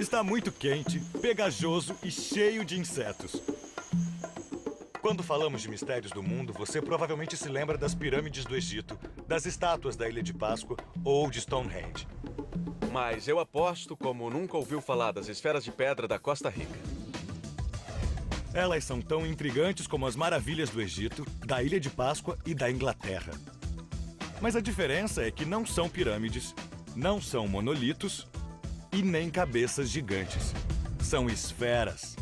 Está muito quente, pegajoso e cheio de insetos. Quando falamos de mistérios do mundo, você provavelmente se lembra das pirâmides do Egito, das estátuas da Ilha de Páscoa ou de Stonehenge. Mas eu aposto como nunca ouviu falar das esferas de pedra da Costa Rica. Elas são tão intrigantes como as maravilhas do Egito, da Ilha de Páscoa e da Inglaterra. Mas a diferença é que não são pirâmides, não são monolitos e nem cabeças gigantes. São esferas.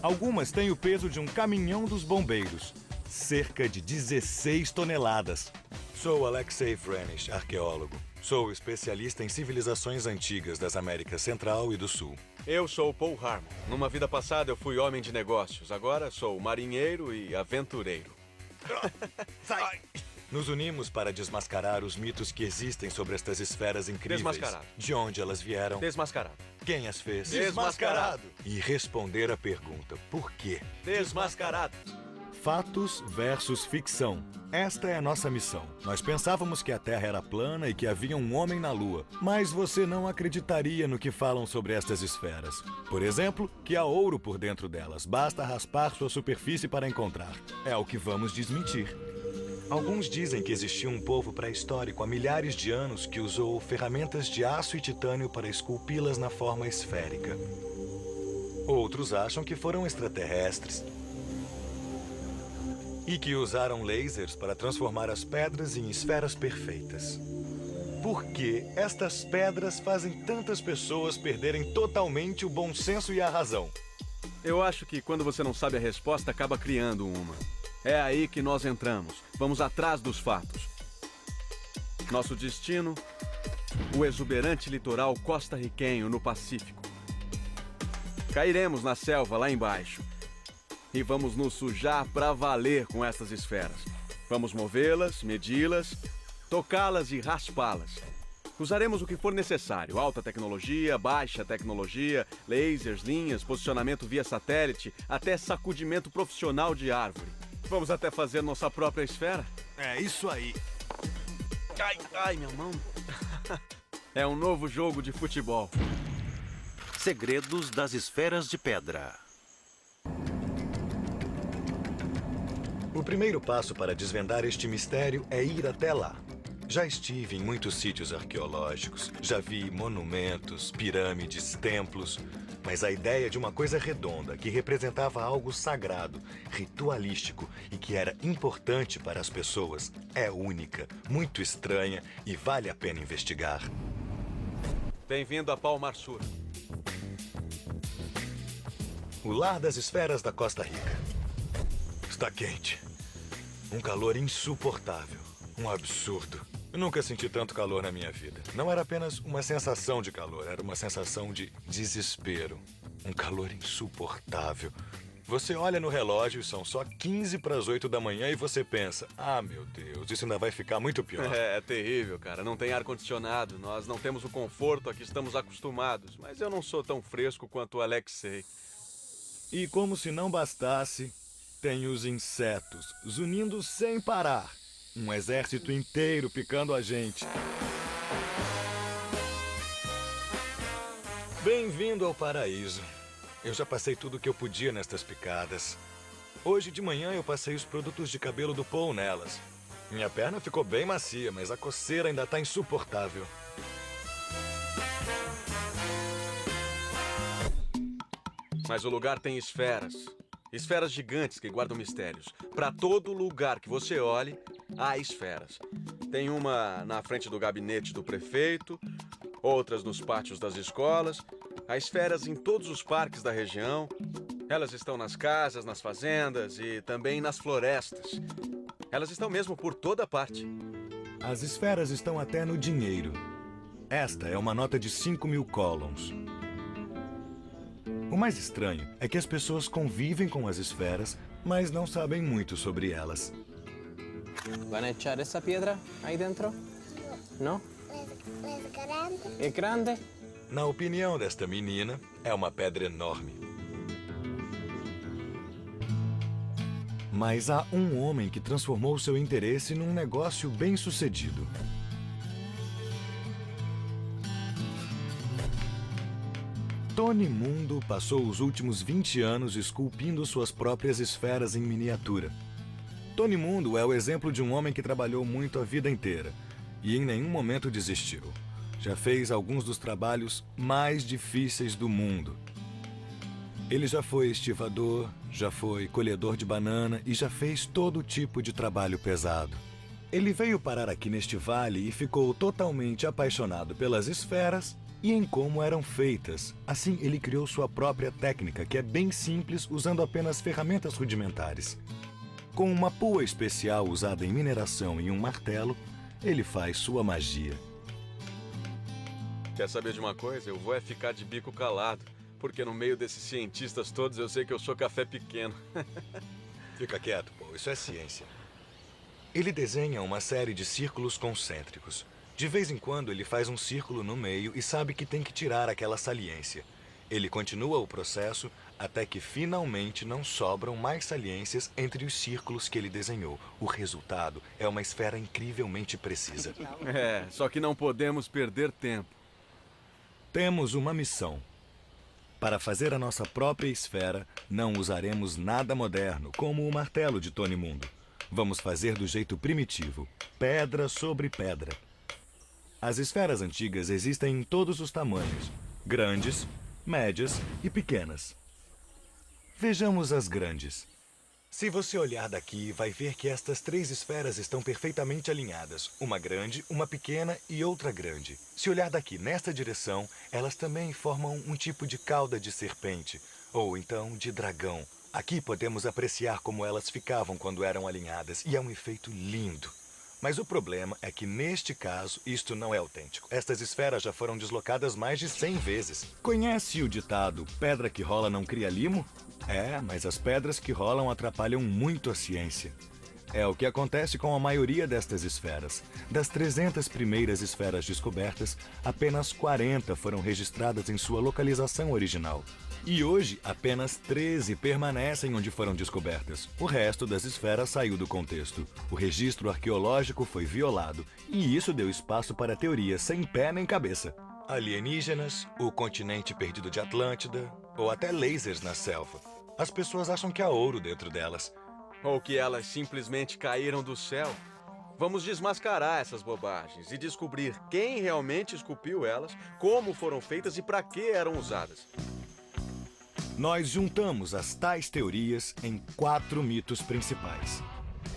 Algumas têm o peso de um caminhão dos bombeiros, cerca de 16 toneladas. Sou Alexei Vranish, arqueólogo. Sou especialista em civilizações antigas das Américas Central e do Sul. Eu sou Paul Harmon. Numa vida passada eu fui homem de negócios. Agora sou marinheiro e aventureiro. Sai! Nos unimos para desmascarar os mitos que existem sobre estas esferas incríveis. Desmascarado. De onde elas vieram. Desmascarado. Quem as fez. Desmascarado. E responder a pergunta, por quê? Desmascarado. Fatos versus ficção. Esta é a nossa missão. Nós pensávamos que a Terra era plana e que havia um homem na Lua. Mas você não acreditaria no que falam sobre estas esferas. Por exemplo, que há ouro por dentro delas. Basta raspar sua superfície para encontrar. É o que vamos desmentir. Alguns dizem que existiu um povo pré-histórico há milhares de anos que usou ferramentas de aço e titânio para esculpi-las na forma esférica. Outros acham que foram extraterrestres. E que usaram lasers para transformar as pedras em esferas perfeitas. Por que estas pedras fazem tantas pessoas perderem totalmente o bom senso e a razão? Eu acho que quando você não sabe a resposta, acaba criando uma. É aí que nós entramos. Vamos atrás dos fatos. Nosso destino, o exuberante litoral costarriquenho no Pacífico. Cairemos na selva lá embaixo. E vamos nos sujar pra valer com essas esferas. Vamos movê-las, medi-las, tocá-las e raspá-las. Usaremos o que for necessário. Alta tecnologia, baixa tecnologia, lasers, linhas, posicionamento via satélite, até sacudimento profissional de árvore. Vamos até fazer nossa própria esfera? É isso aí. Ai, minha mão. É um novo jogo de futebol. Segredos das esferas de pedra. O primeiro passo para desvendar este mistério é ir até lá. Já estive em muitos sítios arqueológicos, já vi monumentos, pirâmides, templos, mas a ideia de uma coisa redonda que representava algo sagrado, ritualístico e que era importante para as pessoas é única, muito estranha e vale a pena investigar. Bem-vindo a Palmar Sur. O lar das esferas da Costa Rica. Está quente. Um calor insuportável. Um absurdo. Eu nunca senti tanto calor na minha vida. Não era apenas uma sensação de calor, era uma sensação de desespero. Um calor insuportável. Você olha no relógio e são só 15 para as 8 da manhã e você pensa, ah, meu Deus, isso ainda vai ficar muito pior. É terrível, cara. Não tem ar-condicionado, nós não temos o conforto a que estamos acostumados. Mas eu não sou tão fresco quanto o Alexei. E como se não bastasse, tem os insetos zunindo sem parar. Um exército inteiro picando a gente. Bem-vindo ao paraíso. Eu já passei tudo o que eu podia nestas picadas. Hoje de manhã eu passei os produtos de cabelo do Paul nelas. Minha perna ficou bem macia, mas a coceira ainda está insuportável. Mas o lugar tem esferas. Esferas gigantes que guardam mistérios. Para todo lugar que você olhe, há esferas. Tem uma na frente do gabinete do prefeito, outras nos pátios das escolas. Há esferas em todos os parques da região. Elas estão nas casas, nas fazendas e também nas florestas. Elas estão mesmo por toda parte. As esferas estão até no dinheiro. Esta é uma nota de 5.000 colons. O mais estranho é que as pessoas convivem com as esferas, mas não sabem muito sobre elas. ¿Van a echar esa piedra ahí dentro? ¿No? Es grande. ¿Es grande? Na opinião desta menina, é uma pedra enorme. Mas há um homem que transformou seu interesse num negócio bem-sucedido. Tony Mundo passou os últimos 20 anos esculpindo suas próprias esferas em miniatura. Tony Mundo é o exemplo de um homem que trabalhou muito a vida inteira e em nenhum momento desistiu. Já fez alguns dos trabalhos mais difíceis do mundo. Ele já foi estivador, já foi colhedor de banana e já fez todo tipo de trabalho pesado. Ele veio parar aqui neste vale e ficou totalmente apaixonado pelas esferas e em como eram feitas. Assim, ele criou sua própria técnica, que é bem simples, usando apenas ferramentas rudimentares. Com uma pua especial usada em mineração e um martelo, ele faz sua magia. Quer saber de uma coisa? Eu vou é ficar de bico calado, porque no meio desses cientistas todos eu sei que eu sou café pequeno. Fica quieto, pô, isso é ciência. Ele desenha uma série de círculos concêntricos. De vez em quando ele faz um círculo no meio e sabe que tem que tirar aquela saliência. Ele continua o processo até que finalmente não sobram mais saliências entre os círculos que ele desenhou. O resultado é uma esfera incrivelmente precisa. Só que não podemos perder tempo. Temos uma missão. Para fazer a nossa própria esfera, não usaremos nada moderno, como o martelo de Tony Mundo. Vamos fazer do jeito primitivo, pedra sobre pedra. As esferas antigas existem em todos os tamanhos, grandes, médias e pequenas. Vejamos as grandes. Se você olhar daqui, vai ver que estas 3 esferas estão perfeitamente alinhadas. Uma grande, uma pequena e outra grande. Se olhar daqui nesta direção, elas também formam um tipo de cauda de serpente, ou então de dragão. Aqui podemos apreciar como elas ficavam quando eram alinhadas, e é um efeito lindo. Mas o problema é que, neste caso, isto não é autêntico. Estas esferas já foram deslocadas mais de 100 vezes. Conhece o ditado, pedra que rola não cria limo? Mas as pedras que rolam atrapalham muito a ciência. É o que acontece com a maioria destas esferas. Das 300 primeiras esferas descobertas, apenas 40 foram registradas em sua localização original. E hoje, apenas 13 permanecem onde foram descobertas. O resto das esferas saiu do contexto. O registro arqueológico foi violado, e isso deu espaço para teorias sem pé nem cabeça. Alienígenas, o continente perdido de Atlântida, ou até lasers na selva. As pessoas acham que há ouro dentro delas. Ou que elas simplesmente caíram do céu. Vamos desmascarar essas bobagens e descobrir quem realmente esculpiu elas, como foram feitas e para que eram usadas. Nós juntamos as tais teorias em 4 mitos principais.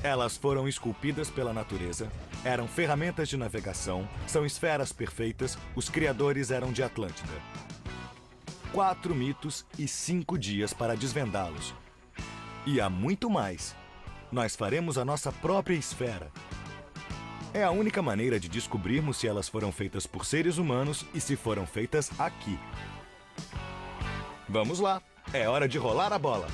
Elas foram esculpidas pela natureza, eram ferramentas de navegação, são esferas perfeitas, os criadores eram de Atlântida. 4 mitos e 5 dias para desvendá-los. E há muito mais. Nós faremos a nossa própria esfera. É a única maneira de descobrirmos se elas foram feitas por seres humanos e se foram feitas aqui. Vamos lá, é hora de rolar a bola.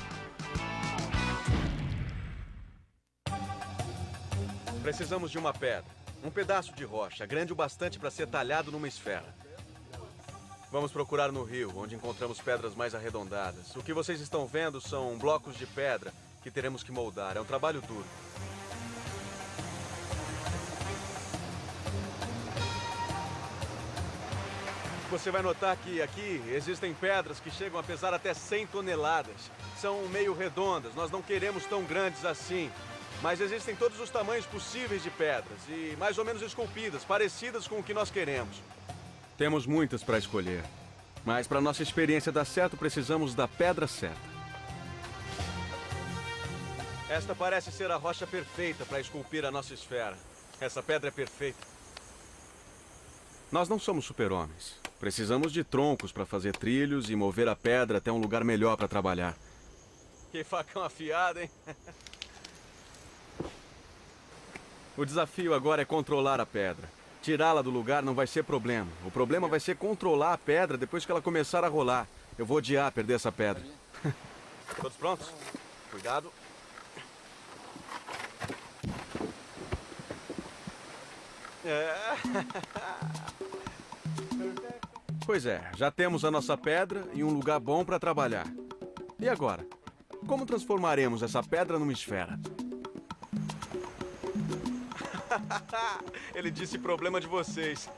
Precisamos de uma pedra, um pedaço de rocha, grande o bastante para ser talhado numa esfera. Vamos procurar no rio, onde encontramos pedras mais arredondadas. O que vocês estão vendo são blocos de pedra que teremos que moldar. É um trabalho duro. Você vai notar que aqui existem pedras que chegam a pesar até 100 toneladas. São meio redondas, nós não queremos tão grandes assim. Mas existem todos os tamanhos possíveis de pedras e mais ou menos esculpidas, parecidas com o que nós queremos. Temos muitas para escolher, mas para nossa experiência dar certo, precisamos da pedra certa. Esta parece ser a rocha perfeita para esculpir a nossa esfera. Essa pedra é perfeita. Nós não somos super-homens. Precisamos de troncos para fazer trilhos e mover a pedra até um lugar melhor para trabalhar. Que facão afiado, hein? O desafio agora é controlar a pedra. Tirá-la do lugar não vai ser problema. O problema vai ser controlar a pedra depois que ela começar a rolar. Eu vou odiar perder essa pedra. Todos prontos? Cuidado. Pois é, já temos a nossa pedra e um lugar bom para trabalhar. E agora? Como transformaremos essa pedra numa esfera? Ele disse problema de vocês.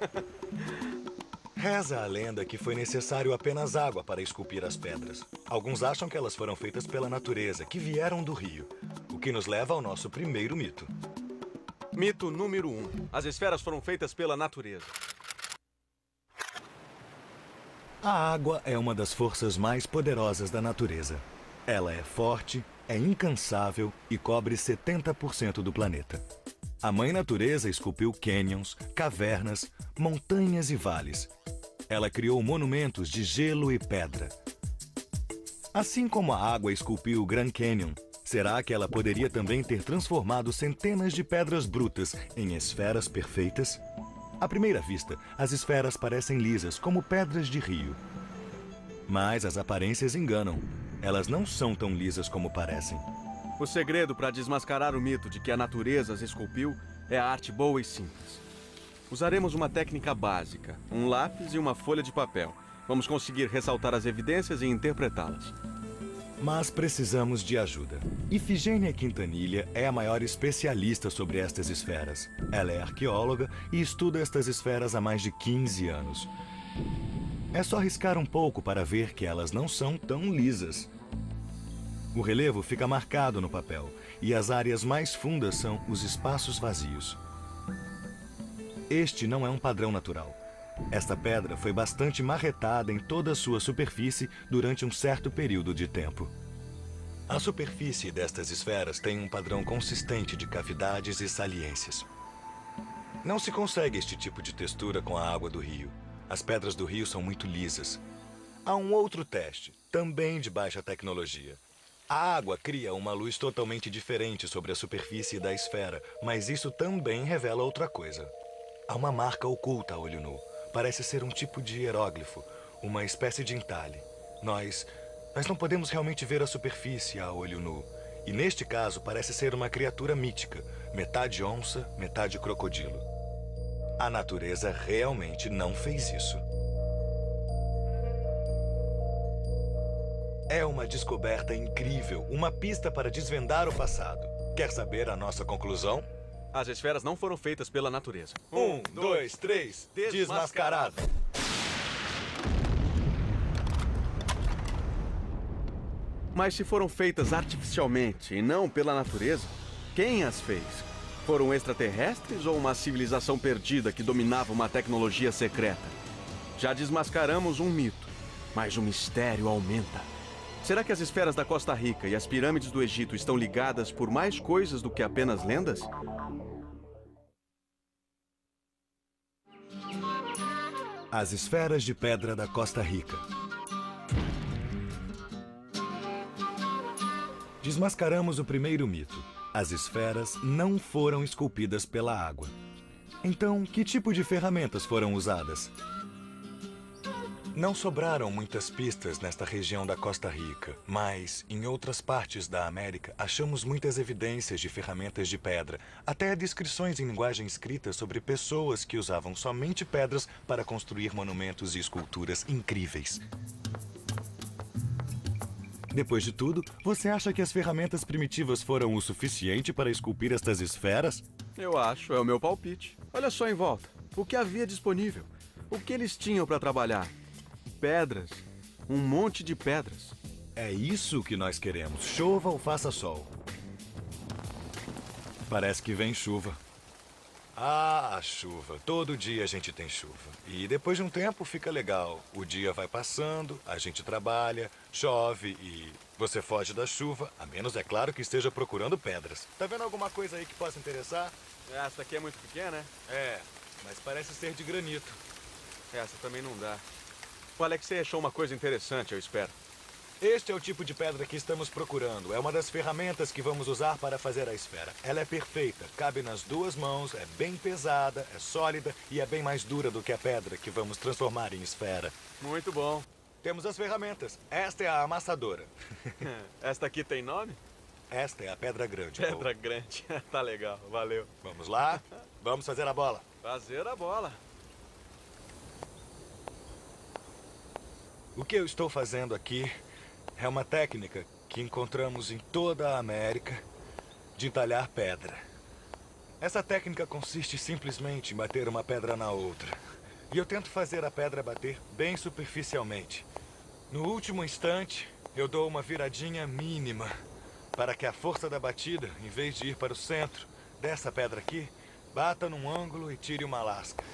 Reza a lenda que foi necessário apenas água para esculpir as pedras. Alguns acham que elas foram feitas pela natureza, que vieram do rio. O que nos leva ao nosso primeiro mito. Mito número 1. As esferas foram feitas pela natureza. A água é uma das forças mais poderosas da natureza. Ela é forte, é incansável e cobre 70% do planeta. A Mãe Natureza esculpiu cânions, cavernas, montanhas e vales. Ela criou monumentos de gelo e pedra. Assim como a água esculpiu o Grand Canyon, será que ela poderia também ter transformado centenas de pedras brutas em esferas perfeitas? À primeira vista, as esferas parecem lisas, como pedras de rio. Mas as aparências enganam. Elas não são tão lisas como parecem. O segredo para desmascarar o mito de que a natureza as esculpiu é a arte boa e simples. Usaremos uma técnica básica, um lápis e uma folha de papel. Vamos conseguir ressaltar as evidências e interpretá-las. Mas precisamos de ajuda. Ifigênia Quintanilha é a maior especialista sobre estas esferas. Ela é arqueóloga e estuda estas esferas há mais de 15 anos. É só riscar um pouco para ver que elas não são tão lisas. O relevo fica marcado no papel e as áreas mais fundas são os espaços vazios. Este não é um padrão natural. Esta pedra foi bastante marretada em toda a sua superfície durante um certo período de tempo. A superfície destas esferas tem um padrão consistente de cavidades e saliências. Não se consegue este tipo de textura com a água do rio. As pedras do rio são muito lisas. Há um outro teste, também de baixa tecnologia. A água cria uma luz totalmente diferente sobre a superfície da esfera, mas isso também revela outra coisa. Há uma marca oculta a olho nu. Parece ser um tipo de hieróglifo, uma espécie de entalhe. Nós não podemos realmente ver a superfície a olho nu. E neste caso parece ser uma criatura mítica, metade onça, metade crocodilo. A natureza realmente não fez isso. É uma descoberta incrível, uma pista para desvendar o passado. Quer saber a nossa conclusão? As esferas não foram feitas pela natureza. 1, 2, 3, desmascarado. Mas se foram feitas artificialmente e não pela natureza, quem as fez? Foram extraterrestres ou uma civilização perdida que dominava uma tecnologia secreta? Já desmascaramos um mito, mas o mistério aumenta. Será que as esferas da Costa Rica e as pirâmides do Egito estão ligadas por mais coisas do que apenas lendas? As esferas de pedra da Costa Rica. Desmascaramos o primeiro mito. As esferas não foram esculpidas pela água. Então, que tipo de ferramentas foram usadas? Não sobraram muitas pistas nesta região da Costa Rica, mas em outras partes da América achamos muitas evidências de ferramentas de pedra, até descrições em linguagem escrita sobre pessoas que usavam somente pedras para construir monumentos e esculturas incríveis. Depois de tudo, você acha que as ferramentas primitivas foram o suficiente para esculpir estas esferas? Eu acho, é o meu palpite. Olha só em volta. O que havia disponível? O que eles tinham para trabalhar? Pedras. Um monte de pedras. É isso que nós queremos, chova ou faça sol. Parece que vem chuva. Ah, a chuva. Todo dia a gente tem chuva. E depois de um tempo fica legal. O dia vai passando, a gente trabalha, chove e você foge da chuva, a menos, é claro, que esteja procurando pedras. Tá vendo alguma coisa aí que possa interessar? Essa aqui é muito pequena, né? É, mas parece ser de granito. Essa também não dá. O Alexei achou uma coisa interessante, eu espero. Este é o tipo de pedra que estamos procurando. É uma das ferramentas que vamos usar para fazer a esfera. Ela é perfeita, cabe nas duas mãos, é bem pesada, é sólida e é bem mais dura do que a pedra que vamos transformar em esfera. Muito bom. Temos as ferramentas. Esta é a amassadora. Esta aqui tem nome? Esta é a pedra grande. Pedra grande. Tá legal, valeu. Vamos lá? Vamos fazer a bola. Fazer a bola. O que eu estou fazendo aqui é uma técnica que encontramos em toda a América de entalhar pedra. Essa técnica consiste simplesmente em bater uma pedra na outra. E eu tento fazer a pedra bater bem superficialmente. No último instante, eu dou uma viradinha mínima para que a força da batida, em vez de ir para o centro dessa pedra aqui, bata num ângulo e tire uma lasca.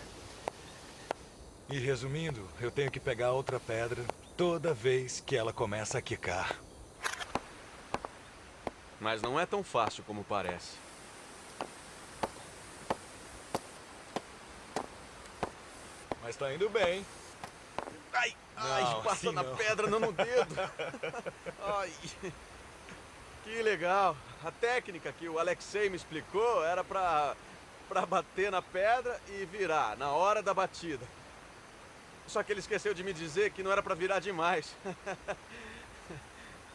E resumindo, eu tenho que pegar outra pedra toda vez que ela começa a quicar. Mas não é tão fácil como parece. Mas tá indo bem. Ai, Não, passa assim na não. pedra, não no dedo. Ai, que legal. A técnica que o Alexei me explicou era pra bater na pedra e virar na hora da batida. Só que ele esqueceu de me dizer que não era pra virar demais.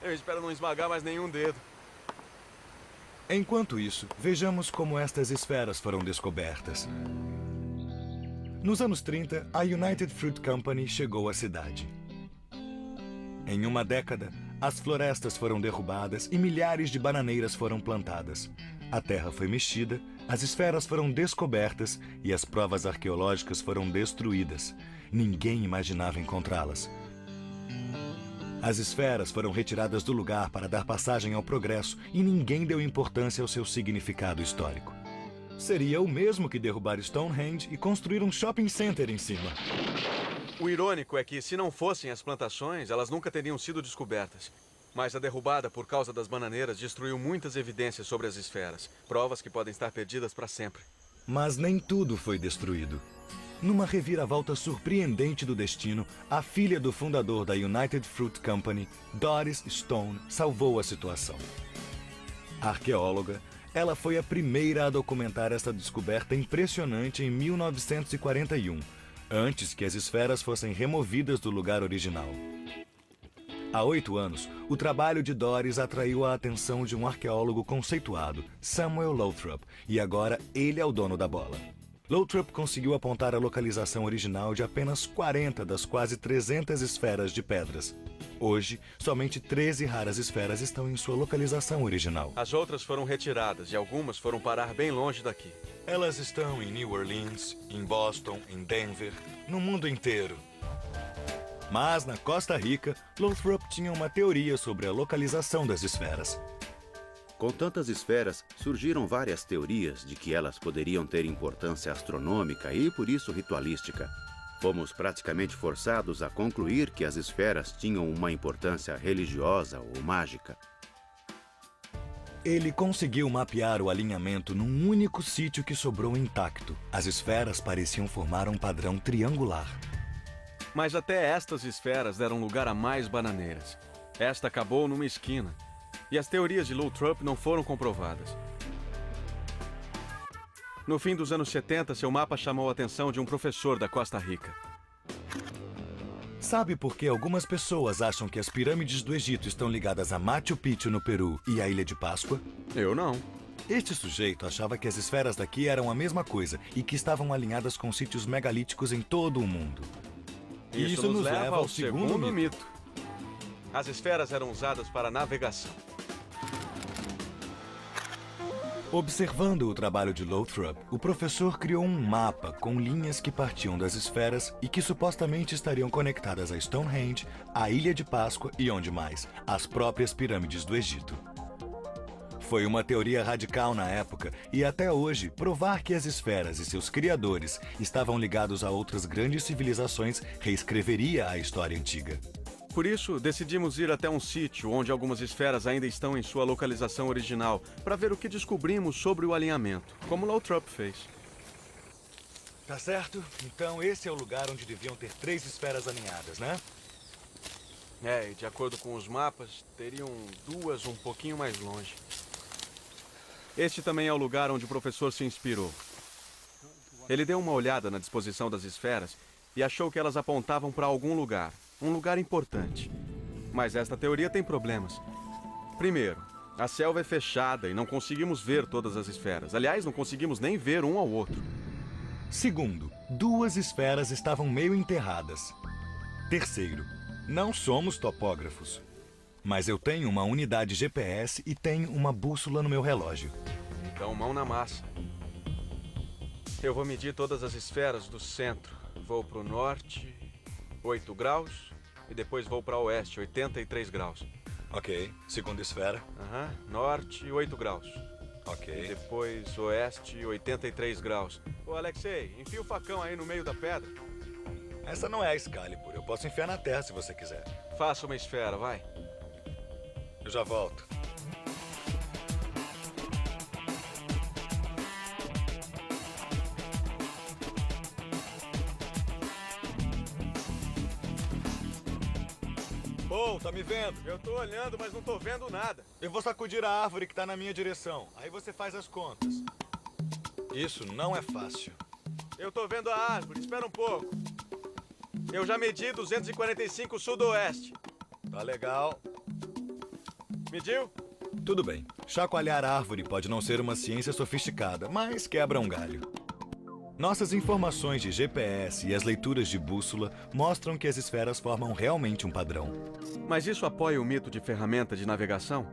Eu espero não esmagar mais nenhum dedo. Enquanto isso, vejamos como estas esferas foram descobertas. Nos anos 30, a United Fruit Company chegou à cidade. Em uma década, as florestas foram derrubadas e milhares de bananeiras foram plantadas. A terra foi mexida, as esferas foram descobertas e as provas arqueológicas foram destruídas. Ninguém imaginava encontrá-las. As esferas foram retiradas do lugar para dar passagem ao progresso e ninguém deu importância ao seu significado histórico. Seria o mesmo que derrubar Stonehenge e construir um shopping center em cima. O irônico é que, se não fossem as plantações, elas nunca teriam sido descobertas. Mas a derrubada por causa das bananeiras destruiu muitas evidências sobre as esferas. Provas que podem estar perdidas para sempre. Mas nem tudo foi destruído. Numa reviravolta surpreendente do destino, a filha do fundador da United Fruit Company, Doris Stone, salvou a situação. Arqueóloga, ela foi a primeira a documentar essa descoberta impressionante em 1941, antes que as esferas fossem removidas do lugar original. Há 8 anos, o trabalho de Doris atraiu a atenção de um arqueólogo conceituado, Samuel Lothrop, e agora ele é o dono da bola. Lothrop conseguiu apontar a localização original de apenas 40 das quase 300 esferas de pedras. Hoje, somente 13 raras esferas estão em sua localização original. As outras foram retiradas e algumas foram parar bem longe daqui. Elas estão em New Orleans, em Boston, em Denver, no mundo inteiro. Mas, na Costa Rica, Lothrop tinha uma teoria sobre a localização das esferas. Com tantas esferas, surgiram várias teorias de que elas poderiam ter importância astronômica e, por isso, ritualística. Fomos praticamente forçados a concluir que as esferas tinham uma importância religiosa ou mágica. Ele conseguiu mapear o alinhamento num único sítio que sobrou intacto. As esferas pareciam formar um padrão triangular. Mas até estas esferas deram lugar a mais bananeiras. Esta acabou numa esquina. E as teorias de Lothrop não foram comprovadas. No fim dos anos 70, seu mapa chamou a atenção de um professor da Costa Rica. Sabe por que algumas pessoas acham que as pirâmides do Egito estão ligadas a Machu Picchu no Peru e à Ilha de Páscoa? Eu não. Este sujeito achava que as esferas daqui eram a mesma coisa e que estavam alinhadas com sítios megalíticos em todo o mundo. Isso nos leva ao segundo mito. As esferas eram usadas para navegação. Observando o trabalho de Lothrop, o professor criou um mapa com linhas que partiam das esferas e que supostamente estariam conectadas a Stonehenge, a Ilha de Páscoa e onde mais? As próprias pirâmides do Egito. Foi uma teoria radical na época e até hoje, provar que as esferas e seus criadores estavam ligados a outras grandes civilizações reescreveria a história antiga. Por isso, decidimos ir até um sítio onde algumas esferas ainda estão em sua localização original, para ver o que descobrimos sobre o alinhamento, como Lothrop fez. Tá certo? Então esse é o lugar onde deviam ter 3 esferas alinhadas, né? E de acordo com os mapas, teriam 2 um pouquinho mais longe. Este também é o lugar onde o professor se inspirou. Ele deu uma olhada na disposição das esferas e achou que elas apontavam para algum lugar. Um lugar importante. Mas esta teoria tem problemas. Primeiro, a selva é fechada e não conseguimos ver todas as esferas. Aliás, não conseguimos nem ver um ao outro. Segundo, 2 esferas estavam meio enterradas. Terceiro, não somos topógrafos. Mas eu tenho uma unidade GPS e tenho uma bússola no meu relógio. Então, mão na massa. Eu vou medir todas as esferas do centro. vou para o norte, 8 graus. E depois vou para o oeste, 83 graus. Ok. Segunda esfera. Aham. Norte, 8 graus. Ok. E depois oeste, 83 graus. Ô, Alexei, enfia o facão aí no meio da pedra. Essa não é a Excalibur. Eu posso enfiar na terra se você quiser. Faça uma esfera, vai. Eu já volto. Paul, tá me vendo? Eu tô olhando, mas não tô vendo nada. Eu vou sacudir a árvore que tá na minha direção. Aí você faz as contas. Isso não é fácil. Eu tô vendo a árvore, espera um pouco. Eu já medi 245 sudoeste. Tá legal. Mediu? Tudo bem. Chacoalhar árvore pode não ser uma ciência sofisticada, mas quebra um galho. Nossas informações de GPS e as leituras de bússola mostram que as esferas formam realmente um padrão. Mas isso apoia o mito de ferramenta de navegação?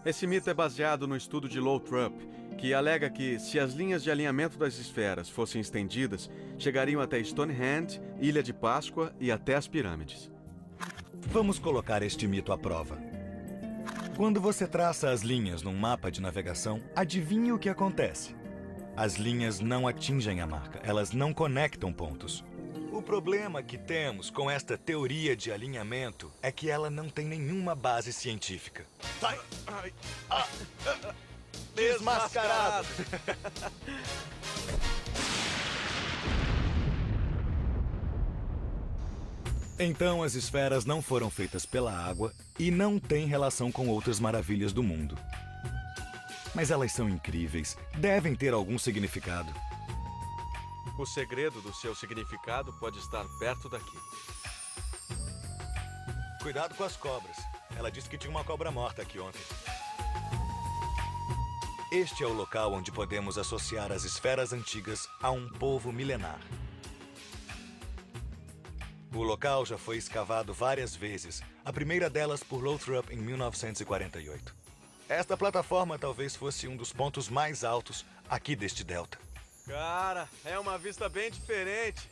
Esse mito é baseado no estudo de Lothrop, que alega que, se as linhas de alinhamento das esferas fossem estendidas, chegariam até Stonehenge, Ilha de Páscoa e até as pirâmides. Vamos colocar este mito à prova. Quando você traça as linhas num mapa de navegação, adivinhe o que acontece. As linhas não atingem a marca, elas não conectam pontos. O problema que temos com esta teoria de alinhamento é que ela não tem nenhuma base científica. Sai! Desmascarado! Então as esferas não foram feitas pela água e não têm relação com outras maravilhas do mundo. Mas elas são incríveis, devem ter algum significado. O segredo do seu significado pode estar perto daqui. Cuidado com as cobras. Ela disse que tinha uma cobra morta aqui ontem. Este é o local onde podemos associar as esferas antigas a um povo milenar. O local já foi escavado várias vezes, a primeira delas por Lothrop em 1948. Esta plataforma talvez fosse um dos pontos mais altos aqui deste delta. Cara, é uma vista bem diferente.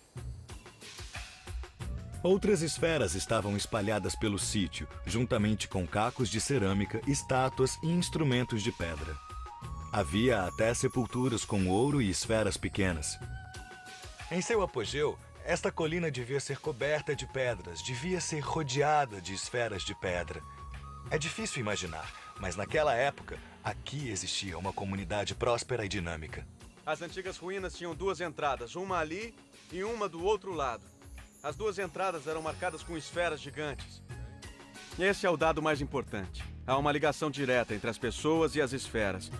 Outras esferas estavam espalhadas pelo sítio, juntamente com cacos de cerâmica, estátuas e instrumentos de pedra. Havia até sepulturas com ouro e esferas pequenas. Em seu apogeu, esta colina devia ser coberta de pedras, devia ser rodeada de esferas de pedra. É difícil imaginar, mas naquela época, aqui existia uma comunidade próspera e dinâmica. As antigas ruínas tinham duas entradas, uma ali e uma do outro lado. As duas entradas eram marcadas com esferas gigantes. Esse é o dado mais importante. Há uma ligação direta entre as pessoas e as esferas.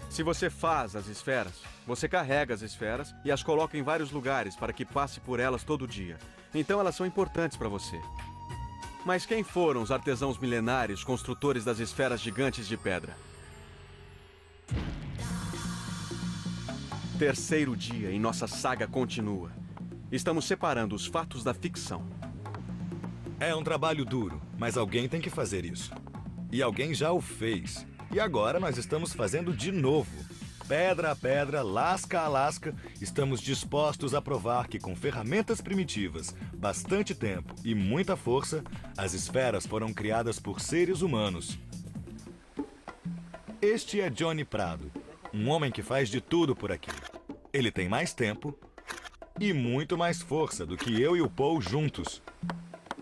Se você faz as esferas, você carrega as esferas e as coloca em vários lugares para que passe por elas todo dia. Então elas são importantes para você. Mas quem foram os artesãos milenários construtores das esferas gigantes de pedra? Terceiro dia e nossa saga continua. Estamos separando os fatos da ficção. É um trabalho duro, mas alguém tem que fazer isso. E alguém já o fez. E agora nós estamos fazendo de novo. Pedra a pedra, lasca a lasca, estamos dispostos a provar que com ferramentas primitivas, bastante tempo e muita força, as esferas foram criadas por seres humanos. Este é Johnny Prado, um homem que faz de tudo por aqui. Ele tem mais tempo e muito mais força do que eu e o Paul juntos.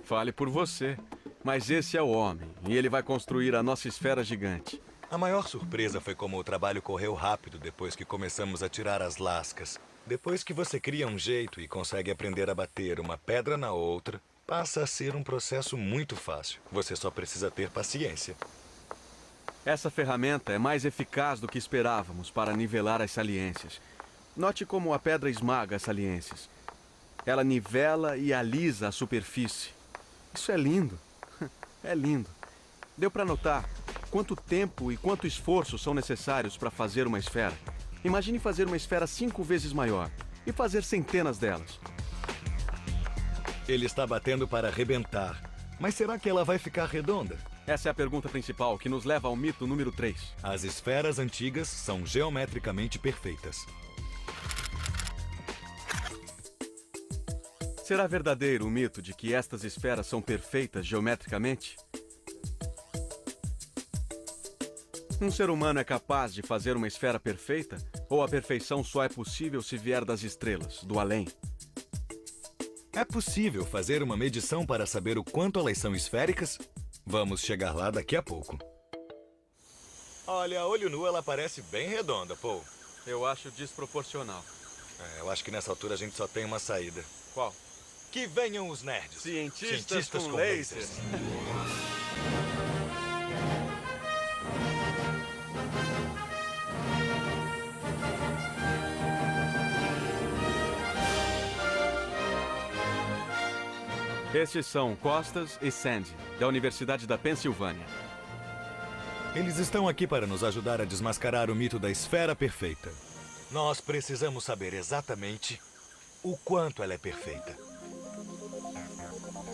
Fale por você, mas esse é o homem e ele vai construir a nossa esfera gigante. A maior surpresa foi como o trabalho correu rápido depois que começamos a tirar as lascas. Depois que você cria um jeito e consegue aprender a bater uma pedra na outra, passa a ser um processo muito fácil. Você só precisa ter paciência. Essa ferramenta é mais eficaz do que esperávamos para nivelar as saliências. Note como a pedra esmaga as saliências. Ela nivela e alisa a superfície. Isso é lindo. É lindo. Deu para notar quanto tempo e quanto esforço são necessários para fazer uma esfera. Imagine fazer uma esfera 5 vezes maior e fazer centenas delas. Ele está batendo para arrebentar. Mas será que ela vai ficar redonda? Essa é a pergunta principal que nos leva ao mito número 3. As esferas antigas são geometricamente perfeitas. Será verdadeiro o mito de que estas esferas são perfeitas geometricamente? Um ser humano é capaz de fazer uma esfera perfeita? Ou a perfeição só é possível se vier das estrelas, do além? É possível fazer uma medição para saber o quanto elas são esféricas? Vamos chegar lá daqui a pouco. Olha, a olho nu ela parece bem redonda, Paul. Eu acho desproporcional. Eu acho que nessa altura a gente só tem uma saída. Qual? Que venham os nerds. Cientistas com lasers. Estes são Costas e Sandy, da Universidade da Pensilvânia. Eles estão aqui para nos ajudar a desmascarar o mito da esfera perfeita. Nós precisamos saber exatamente o quanto ela é perfeita.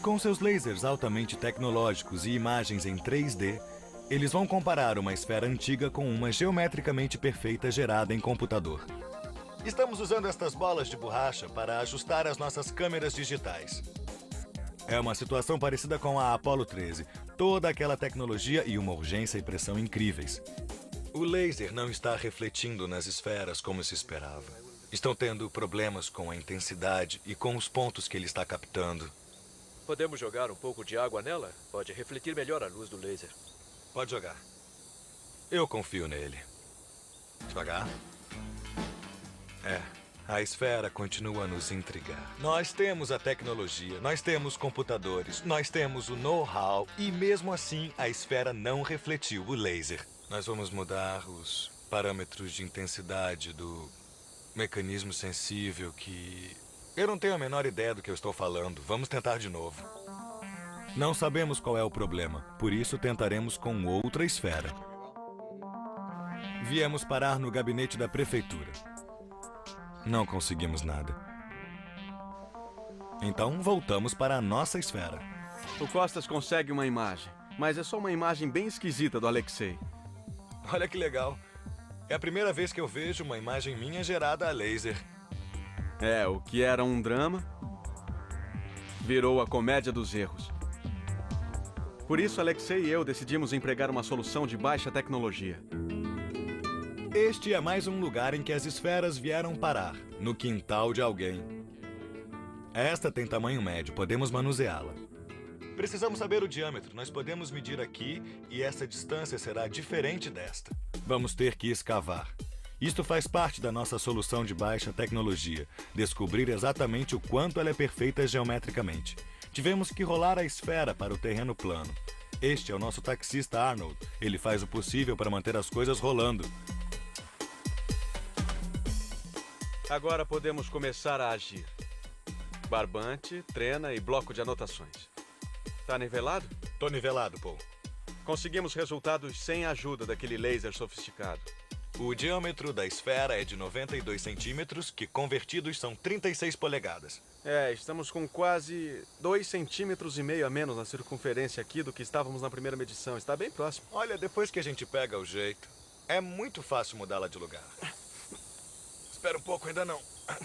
Com seus lasers altamente tecnológicos e imagens em 3D, eles vão comparar uma esfera antiga com uma geometricamente perfeita gerada em computador. Estamos usando estas bolas de borracha para ajustar as nossas câmeras digitais. É uma situação parecida com a Apollo 13. Toda aquela tecnologia e uma urgência e pressão incríveis. O laser não está refletindo nas esferas como se esperava. Estão tendo problemas com a intensidade e com os pontos que ele está captando. Podemos jogar um pouco de água nela? Pode refletir melhor a luz do laser. Pode jogar. Eu confio nele. Devagar. A esfera continua a nos intrigar. Nós temos a tecnologia, nós temos computadores, nós temos o know-how e mesmo assim a esfera não refletiu o laser. Nós vamos mudar os parâmetros de intensidade do mecanismo sensível que... Eu não tenho a menor ideia do que eu estou falando. Vamos tentar de novo. Não sabemos qual é o problema, por isso tentaremos com outra esfera. Viemos parar no gabinete da prefeitura. Não conseguimos nada. Então, voltamos para a nossa esfera. O Costas consegue uma imagem, mas é só uma imagem bem esquisita do Alexei. Olha que legal. É a primeira vez que eu vejo uma imagem minha gerada a laser. O que era um drama virou a comédia dos erros. Por isso, Alexei e eu decidimos empregar uma solução de baixa tecnologia. Este é mais um lugar em que as esferas vieram parar, no quintal de alguém. Esta tem tamanho médio, podemos manuseá-la. Precisamos saber o diâmetro, nós podemos medir aqui e essa distância será diferente desta. Vamos ter que escavar. Isto faz parte da nossa solução de baixa tecnologia, descobrir exatamente o quanto ela é perfeita geometricamente. Tivemos que rolar a esfera para o terreno plano. Este é o nosso taxista Arnold, ele faz o possível para manter as coisas rolando. Agora podemos começar a agir. Barbante, trena e bloco de anotações. Tá nivelado? Tô nivelado, Paul. Conseguimos resultados sem a ajuda daquele laser sofisticado. O diâmetro da esfera é de 92 centímetros, que convertidos são 36 polegadas. Estamos com quase 2,5 centímetros a menos na circunferência aqui do que estávamos na primeira medição. Está bem próximo. Olha, depois que a gente pega o jeito, é muito fácil mudá-la de lugar. Espera um pouco, ainda não.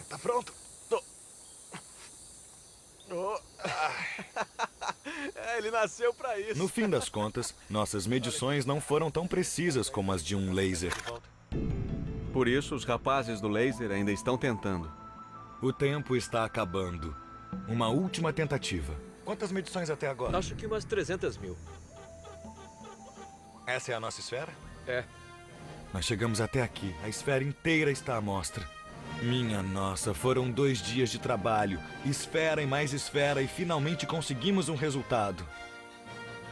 Tá pronto? Tô. Ele nasceu pra isso. No fim das contas, nossas medições não foram tão precisas como as de um laser. Por isso, os rapazes do laser ainda estão tentando. O tempo está acabando. Uma última tentativa. Quantas medições até agora? Acho que umas 300 mil. Essa é a nossa esfera? É. Nós chegamos até aqui. A esfera inteira está à mostra. Minha nossa, foram 2 dias de trabalho. Esfera e mais esfera e finalmente conseguimos um resultado.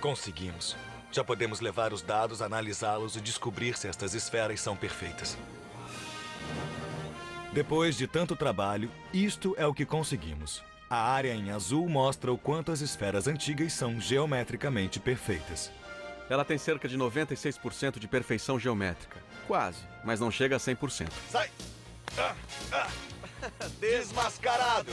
Conseguimos. Já podemos levar os dados, analisá-los e descobrir se estas esferas são perfeitas. Depois de tanto trabalho, isto é o que conseguimos. A área em azul mostra o quanto as esferas antigas são geometricamente perfeitas. Ela tem cerca de 96% de perfeição geométrica. Quase, mas não chega a 100%. Sai! Desmascarado!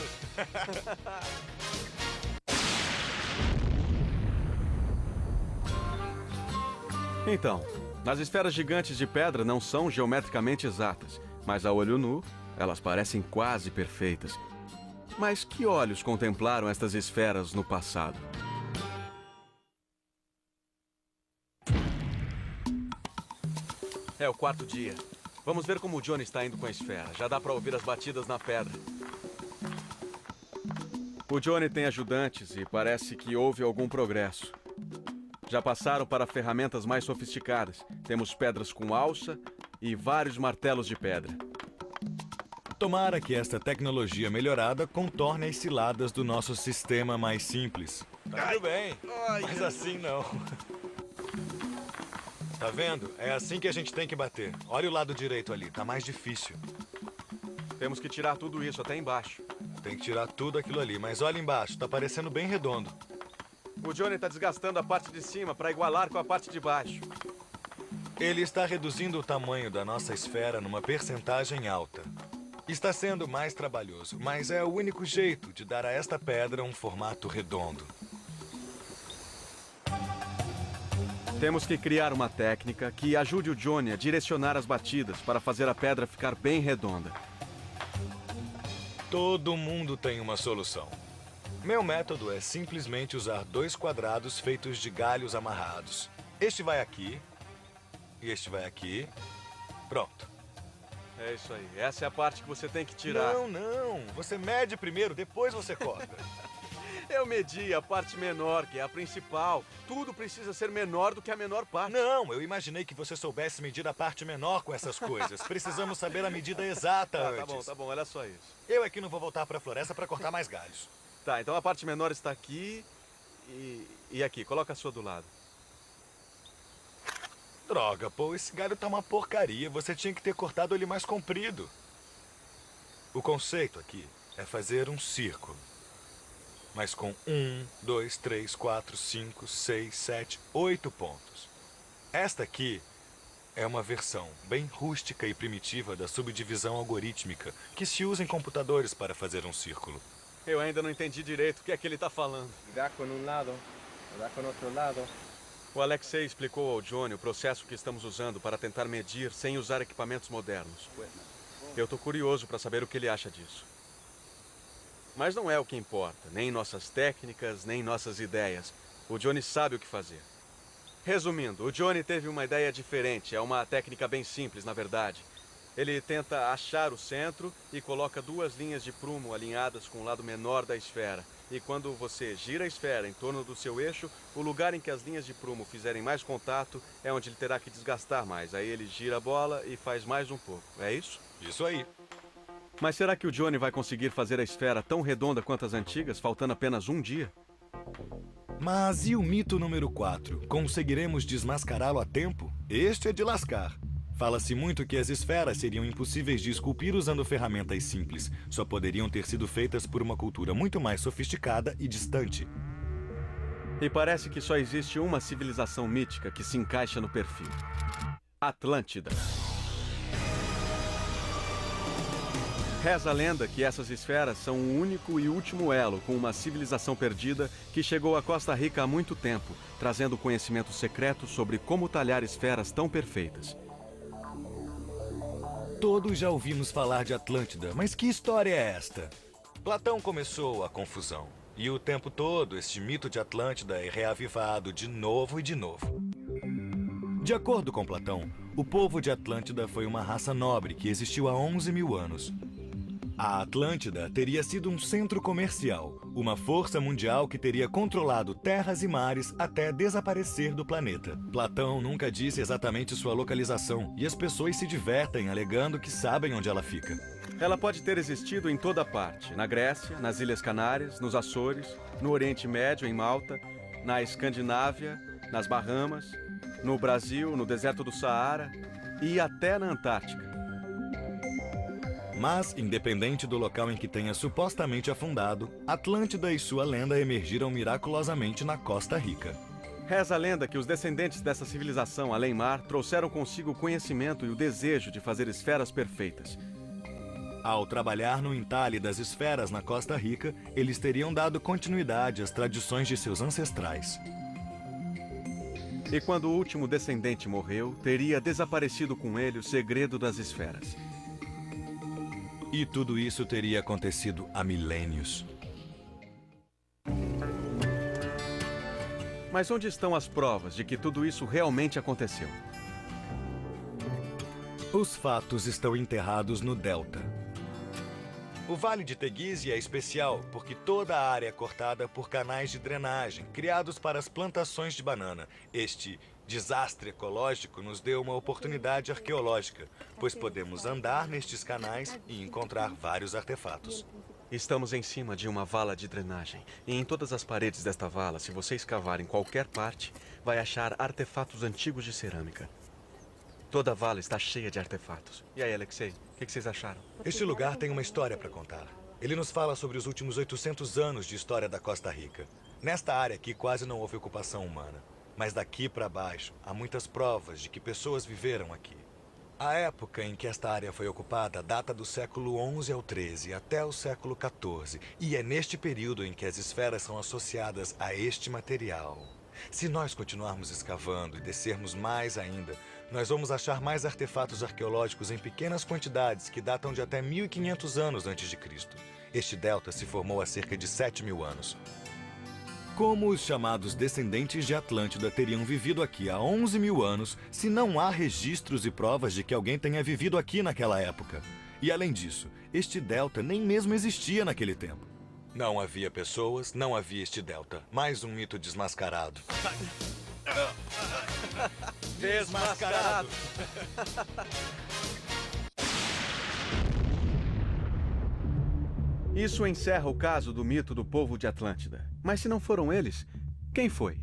Então, as esferas gigantes de pedra não são geometricamente exatas, mas a olho nu, elas parecem quase perfeitas. Mas que olhos contemplaram estas esferas no passado? É o quarto dia. Vamos ver como o Johnny está indo com a esfera. Já dá para ouvir as batidas na pedra. O Johnny tem ajudantes e parece que houve algum progresso. Já passaram para ferramentas mais sofisticadas. Temos pedras com alça e vários martelos de pedra. Tomara que esta tecnologia melhorada contorne as ciladas do nosso sistema mais simples. Tá tudo bem, mas assim não. Tá vendo? É assim que a gente tem que bater. Olha o lado direito ali, tá mais difícil. Temos que tirar tudo isso até embaixo. Tem que tirar tudo aquilo ali, mas olha embaixo, tá parecendo bem redondo. O Johnny está desgastando a parte de cima para igualar com a parte de baixo. Ele está reduzindo o tamanho da nossa esfera numa percentagem alta. Está sendo mais trabalhoso, mas é o único jeito de dar a esta pedra um formato redondo. Temos que criar uma técnica que ajude o Johnny a direcionar as batidas para fazer a pedra ficar bem redonda. Todo mundo tem uma solução. Meu método é simplesmente usar 2 quadrados feitos de galhos amarrados. Este vai aqui e este vai aqui. Pronto. É isso aí. Essa é a parte que você tem que tirar. Não. Você mede primeiro, depois você corta. Eu medi a parte menor, que é a principal. Tudo precisa ser menor do que a menor parte. Não, eu imaginei que você soubesse medir a parte menor com essas coisas. Precisamos saber a medida exata antes. Tá bom, olha só isso. Eu aqui não vou voltar para a floresta para cortar mais galhos. Tá, então a parte menor está aqui e aqui. Coloca a sua do lado. Droga, pô, esse galho tá uma porcaria. Você tinha que ter cortado ele mais comprido. O conceito aqui é fazer um círculo. Mas com 1, 2, 3, 4, 5, 6, 7, 8 pontos. Esta aqui é uma versão bem rústica e primitiva da subdivisão algorítmica que se usa em computadores para fazer um círculo. Eu ainda não entendi direito o que é que ele está falando. Dá com um lado, dá com outro lado. O Alexei explicou ao Johnny o processo que estamos usando para tentar medir sem usar equipamentos modernos. Eu estou curioso para saber o que ele acha disso. Mas não é o que importa, nem nossas técnicas, nem nossas ideias. O Johnny sabe o que fazer. Resumindo, o Johnny teve uma ideia diferente. É uma técnica bem simples, na verdade. Ele tenta achar o centro e coloca 2 linhas de prumo alinhadas com o lado menor da esfera. E quando você gira a esfera em torno do seu eixo, o lugar em que as linhas de prumo fizerem mais contato é onde ele terá que desgastar mais. Aí ele gira a bola e faz mais um pouco. É isso? Isso aí. Mas será que o Johnny vai conseguir fazer a esfera tão redonda quanto as antigas, faltando apenas um dia? Mas e o mito número 4? Conseguiremos desmascará-lo a tempo? Este é de lascar. Fala-se muito que as esferas seriam impossíveis de esculpir usando ferramentas simples. Só poderiam ter sido feitas por uma cultura muito mais sofisticada e distante. E parece que só existe uma civilização mítica que se encaixa no perfil. Atlântida. Reza a lenda que essas esferas são o único e último elo com uma civilização perdida que chegou à Costa Rica há muito tempo, trazendo conhecimento secreto sobre como talhar esferas tão perfeitas. Todos já ouvimos falar de Atlântida, mas que história é esta? Platão começou a confusão. E o tempo todo, este mito de Atlântida é reavivado de novo e de novo. De acordo com Platão, o povo de Atlântida foi uma raça nobre que existiu há 11 mil anos. A Atlântida teria sido um centro comercial, uma força mundial que teria controlado terras e mares até desaparecer do planeta. Platão nunca disse exatamente sua localização e as pessoas se divertem alegando que sabem onde ela fica. Ela pode ter existido em toda parte, na Grécia, nas Ilhas Canárias, nos Açores, no Oriente Médio, em Malta, na Escandinávia, nas Bahamas, no Brasil, no deserto do Saara e até na Antártica. Mas, independente do local em que tenha supostamente afundado, Atlântida e sua lenda emergiram miraculosamente na Costa Rica. Reza a lenda que os descendentes dessa civilização além-mar trouxeram consigo o conhecimento e o desejo de fazer esferas perfeitas. Ao trabalhar no entalhe das esferas na Costa Rica, eles teriam dado continuidade às tradições de seus ancestrais. E quando o último descendente morreu, teria desaparecido com ele o segredo das esferas. E tudo isso teria acontecido há milênios. Mas onde estão as provas de que tudo isso realmente aconteceu? Os fatos estão enterrados no Delta. O Vale de Teguise é especial porque toda a área é cortada por canais de drenagem criados para as plantações de banana. Este desastre ecológico nos deu uma oportunidade arqueológica, pois podemos andar nestes canais e encontrar vários artefatos. Estamos em cima de uma vala de drenagem. E em todas as paredes desta vala, se você escavar em qualquer parte, vai achar artefatos antigos de cerâmica. Toda a vala está cheia de artefatos. E aí, Alexei, o que vocês acharam? Este lugar tem uma história para contar. Ele nos fala sobre os últimos 800 anos de história da Costa Rica. Nesta área aqui quase não houve ocupação humana. Mas daqui para baixo, há muitas provas de que pessoas viveram aqui. A época em que esta área foi ocupada data do século XI ao XIII até o século XIV. E é neste período em que as esferas são associadas a este material. Se nós continuarmos escavando e descermos mais ainda, nós vamos achar mais artefatos arqueológicos em pequenas quantidades que datam de até 1500 anos antes de Cristo. Este delta se formou há cerca de 7.000 anos. Como os chamados descendentes de Atlântida teriam vivido aqui há 11.000 anos se não há registros e provas de que alguém tenha vivido aqui naquela época? E além disso, este delta nem mesmo existia naquele tempo. Não havia pessoas, não havia este delta. Mais um mito desmascarado. Desmascarado! Isso encerra o caso do mito do povo de Atlântida. Mas se não foram eles, quem foi?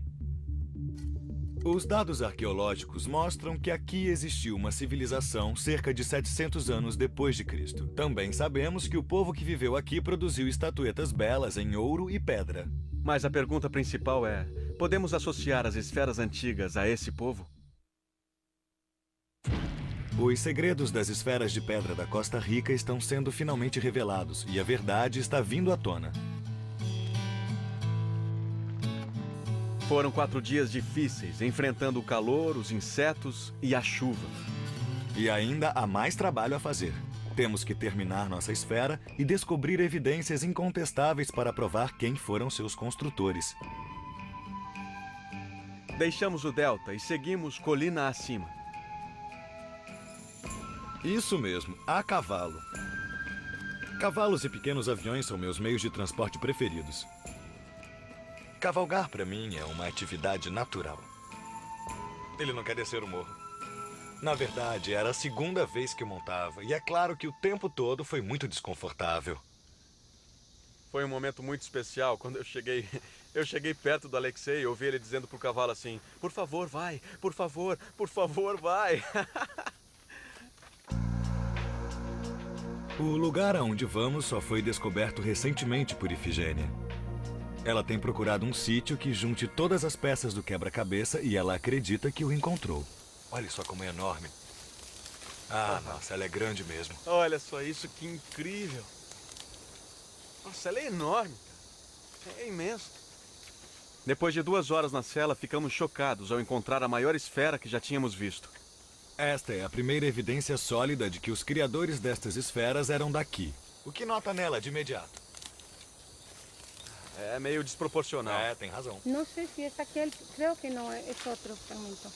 Os dados arqueológicos mostram que aqui existiu uma civilização cerca de 700 anos depois de Cristo. Também sabemos que o povo que viveu aqui produziu estatuetas belas em ouro e pedra. Mas a pergunta principal é: podemos associar as esferas antigas a esse povo? Os segredos das esferas de pedra da Costa Rica estão sendo finalmente revelados e a verdade está vindo à tona. Foram 4 dias difíceis, enfrentando o calor, os insetos e a chuva. E ainda há mais trabalho a fazer. Temos que terminar nossa esfera e descobrir evidências incontestáveis para provar quem foram seus construtores. Deixamos o delta e seguimos colina acima. Isso mesmo, a cavalo. Cavalos e pequenos aviões são meus meios de transporte preferidos. Cavalgar, para mim, é uma atividade natural. Ele não quer descer o morro. Na verdade, era a segunda vez que montava, e é claro que o tempo todo foi muito desconfortável. Foi um momento muito especial quando eu cheguei perto do Alexei e ouvi ele dizendo pro cavalo assim: por favor, vai, por favor, vai. O lugar aonde vamos só foi descoberto recentemente por Ifigênia. Ela tem procurado um sítio que junte todas as peças do quebra-cabeça e ela acredita que o encontrou. Olha só como é enorme. Ah, nossa, ela é grande mesmo. Olha só isso, que incrível. Nossa, ela é enorme, cara. É imenso. Depois de 2 horas na cela, ficamos chocados ao encontrar a maior esfera que já tínhamos visto. Esta é a primeira evidência sólida de que os criadores destas esferas eram daqui. O que nota nela de imediato? É meio desproporcional. É, tem razão. No sé si es aquel, creo que no, es otro fragmento.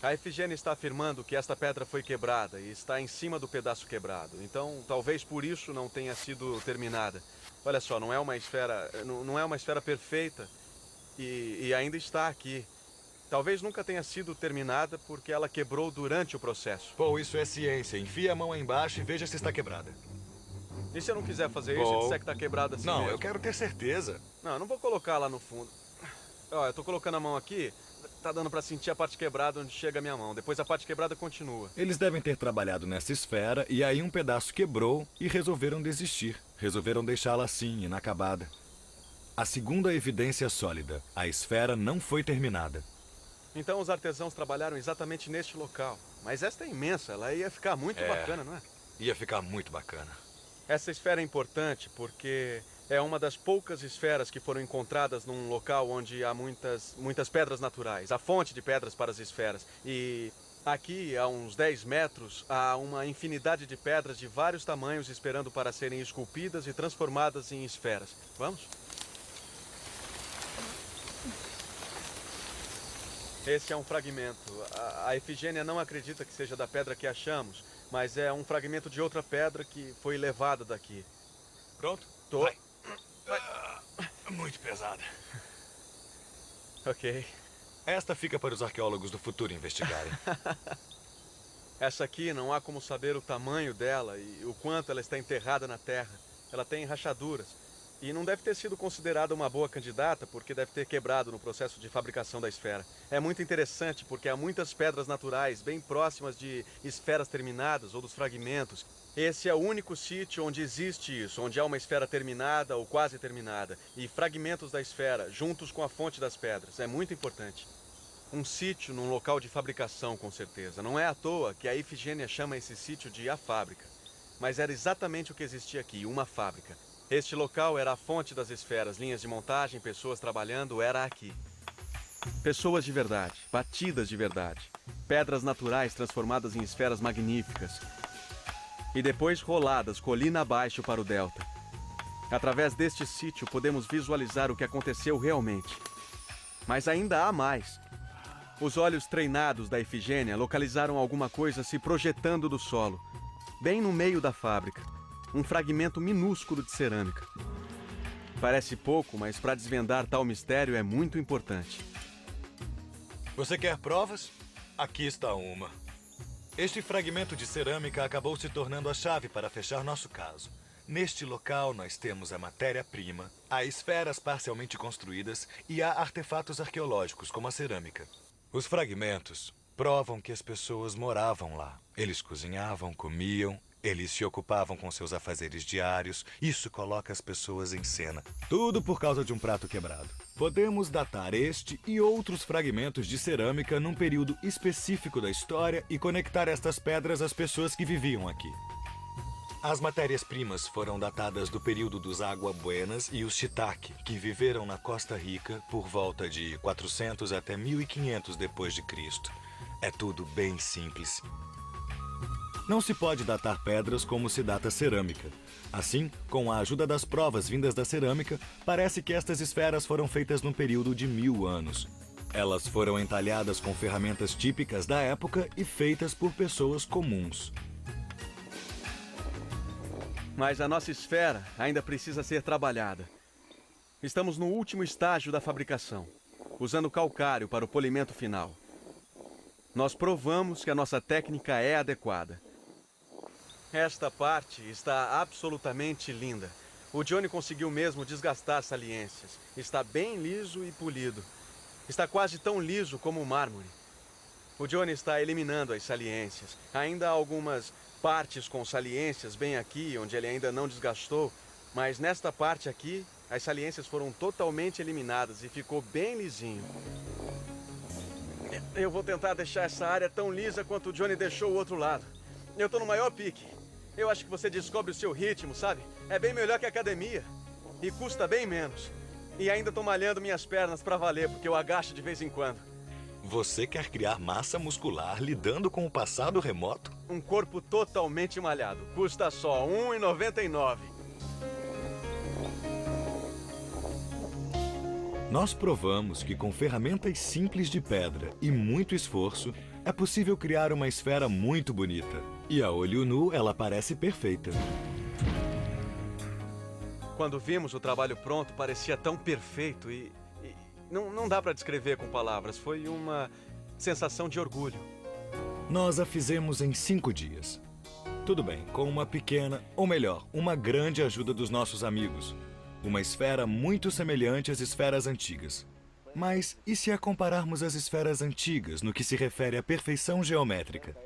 A Ifigênia está afirmando que esta pedra foi quebrada e está em cima do pedaço quebrado. Então, talvez por isso não tenha sido terminada. Olha só, não é uma esfera perfeita e ainda está aqui. Talvez nunca tenha sido terminada porque ela quebrou durante o processo. Pô, isso é ciência. Enfia a mão aí embaixo e veja se está quebrada. E se eu não quiser fazer isso e disser que está quebrada assim Não, mesmo? eu quero ter certeza. Não, eu não vou colocar lá no fundo. Ó, eu tô colocando a mão aqui, tá dando pra sentir a parte quebrada onde chega a minha mão. Depois a parte quebrada continua. Eles devem ter trabalhado nessa esfera e aí um pedaço quebrou e resolveram desistir. Resolveram deixá-la assim, inacabada. A segunda evidência sólida. A esfera não foi terminada. Então os artesãos trabalharam exatamente neste local. Mas esta é imensa, ela ia ficar muito bacana, não é? Ia ficar muito bacana. Essa esfera é importante porque é uma das poucas esferas que foram encontradas num local onde há muitas pedras naturais. A fonte de pedras para as esferas. E Aqui, a uns 10 metros, há uma infinidade de pedras de vários tamanhos esperando para serem esculpidas e transformadas em esferas. Vamos? Esse é um fragmento. A Efigênia não acredita que seja da pedra que achamos, mas é um fragmento de outra pedra que foi levada daqui. Pronto? Tô. Vai. Muito pesada. Ok. Esta fica para os arqueólogos do futuro investigarem. Essa aqui não há como saber o tamanho dela e o quanto ela está enterrada na terra. Ela tem rachaduras. E não deve ter sido considerada uma boa candidata porque deve ter quebrado no processo de fabricação da esfera. É muito interessante porque há muitas pedras naturais bem próximas de esferas terminadas ou dos fragmentos. Esse é o único sítio onde existe isso, onde há uma esfera terminada ou quase terminada e fragmentos da esfera juntos com a fonte das pedras. É muito importante. Um sítio num local de fabricação, com certeza. Não é à toa que a Efigênia chama esse sítio de a fábrica. Mas era exatamente o que existia aqui, uma fábrica. Este local era a fonte das esferas, linhas de montagem, pessoas trabalhando, era aqui. Pessoas de verdade, batidas de verdade. Pedras naturais transformadas em esferas magníficas. E depois roladas colina abaixo para o delta. Através deste sítio podemos visualizar o que aconteceu realmente. Mas ainda há mais. Os olhos treinados da Efigênia localizaram alguma coisa se projetando do solo, bem no meio da fábrica. Um fragmento minúsculo de cerâmica. Parece pouco, mas para desvendar tal mistério é muito importante. Você quer provas? Aqui está uma. Este fragmento de cerâmica acabou se tornando a chave para fechar nosso caso. Neste local nós temos a matéria-prima, há esferas parcialmente construídas e há artefatos arqueológicos como a cerâmica. Os fragmentos provam que as pessoas moravam lá. Eles cozinhavam, comiam, eles se ocupavam com seus afazeres diários. Isso coloca as pessoas em cena. Tudo por causa de um prato quebrado. Podemos datar este e outros fragmentos de cerâmica num período específico da história e conectar estas pedras às pessoas que viviam aqui. As matérias-primas foram datadas do período dos Água Buenas e os Shiitake, que viveram na Costa Rica por volta de 400 até 1500 depois de Cristo. É tudo bem simples. Não se pode datar pedras como se data cerâmica. Assim, com a ajuda das provas vindas da cerâmica, parece que estas esferas foram feitas num período de 1000 anos. Elas foram entalhadas com ferramentas típicas da época e feitas por pessoas comuns. Mas a nossa esfera ainda precisa ser trabalhada. Estamos no último estágio da fabricação, usando calcário para o polimento final. Nós provamos que a nossa técnica é adequada. Esta parte está absolutamente linda. O Johnny conseguiu mesmo desgastar saliências. Está bem liso e polido. Está quase tão liso como o mármore. O Johnny está eliminando as saliências. Ainda há algumas partes com saliências bem aqui, onde ele ainda não desgastou. Mas nesta parte aqui, as saliências foram totalmente eliminadas e ficou bem lisinho. Eu vou tentar deixar essa área tão lisa quanto o Johnny deixou o outro lado. Eu tô no maior pique. Eu acho que você descobre o seu ritmo, sabe? É bem melhor que a academia. E custa bem menos. E ainda tô malhando minhas pernas pra valer, porque eu agacho de vez em quando. Você quer criar massa muscular lidando com o passado remoto? Um corpo totalmente malhado. Custa só R$ 1,99. Nós provamos que com ferramentas simples de pedra e muito esforço, é possível criar uma esfera muito bonita. E a olho nu, ela parece perfeita. Quando vimos o trabalho pronto, parecia tão perfeito e não dá para descrever com palavras. Foi uma sensação de orgulho. Nós a fizemos em 5 dias. Tudo bem, com uma pequena, ou melhor, uma grande ajuda dos nossos amigos. Uma esfera muito semelhante às esferas antigas. Mas e se a compararmos as esferas antigas no que se refere à perfeição geométrica?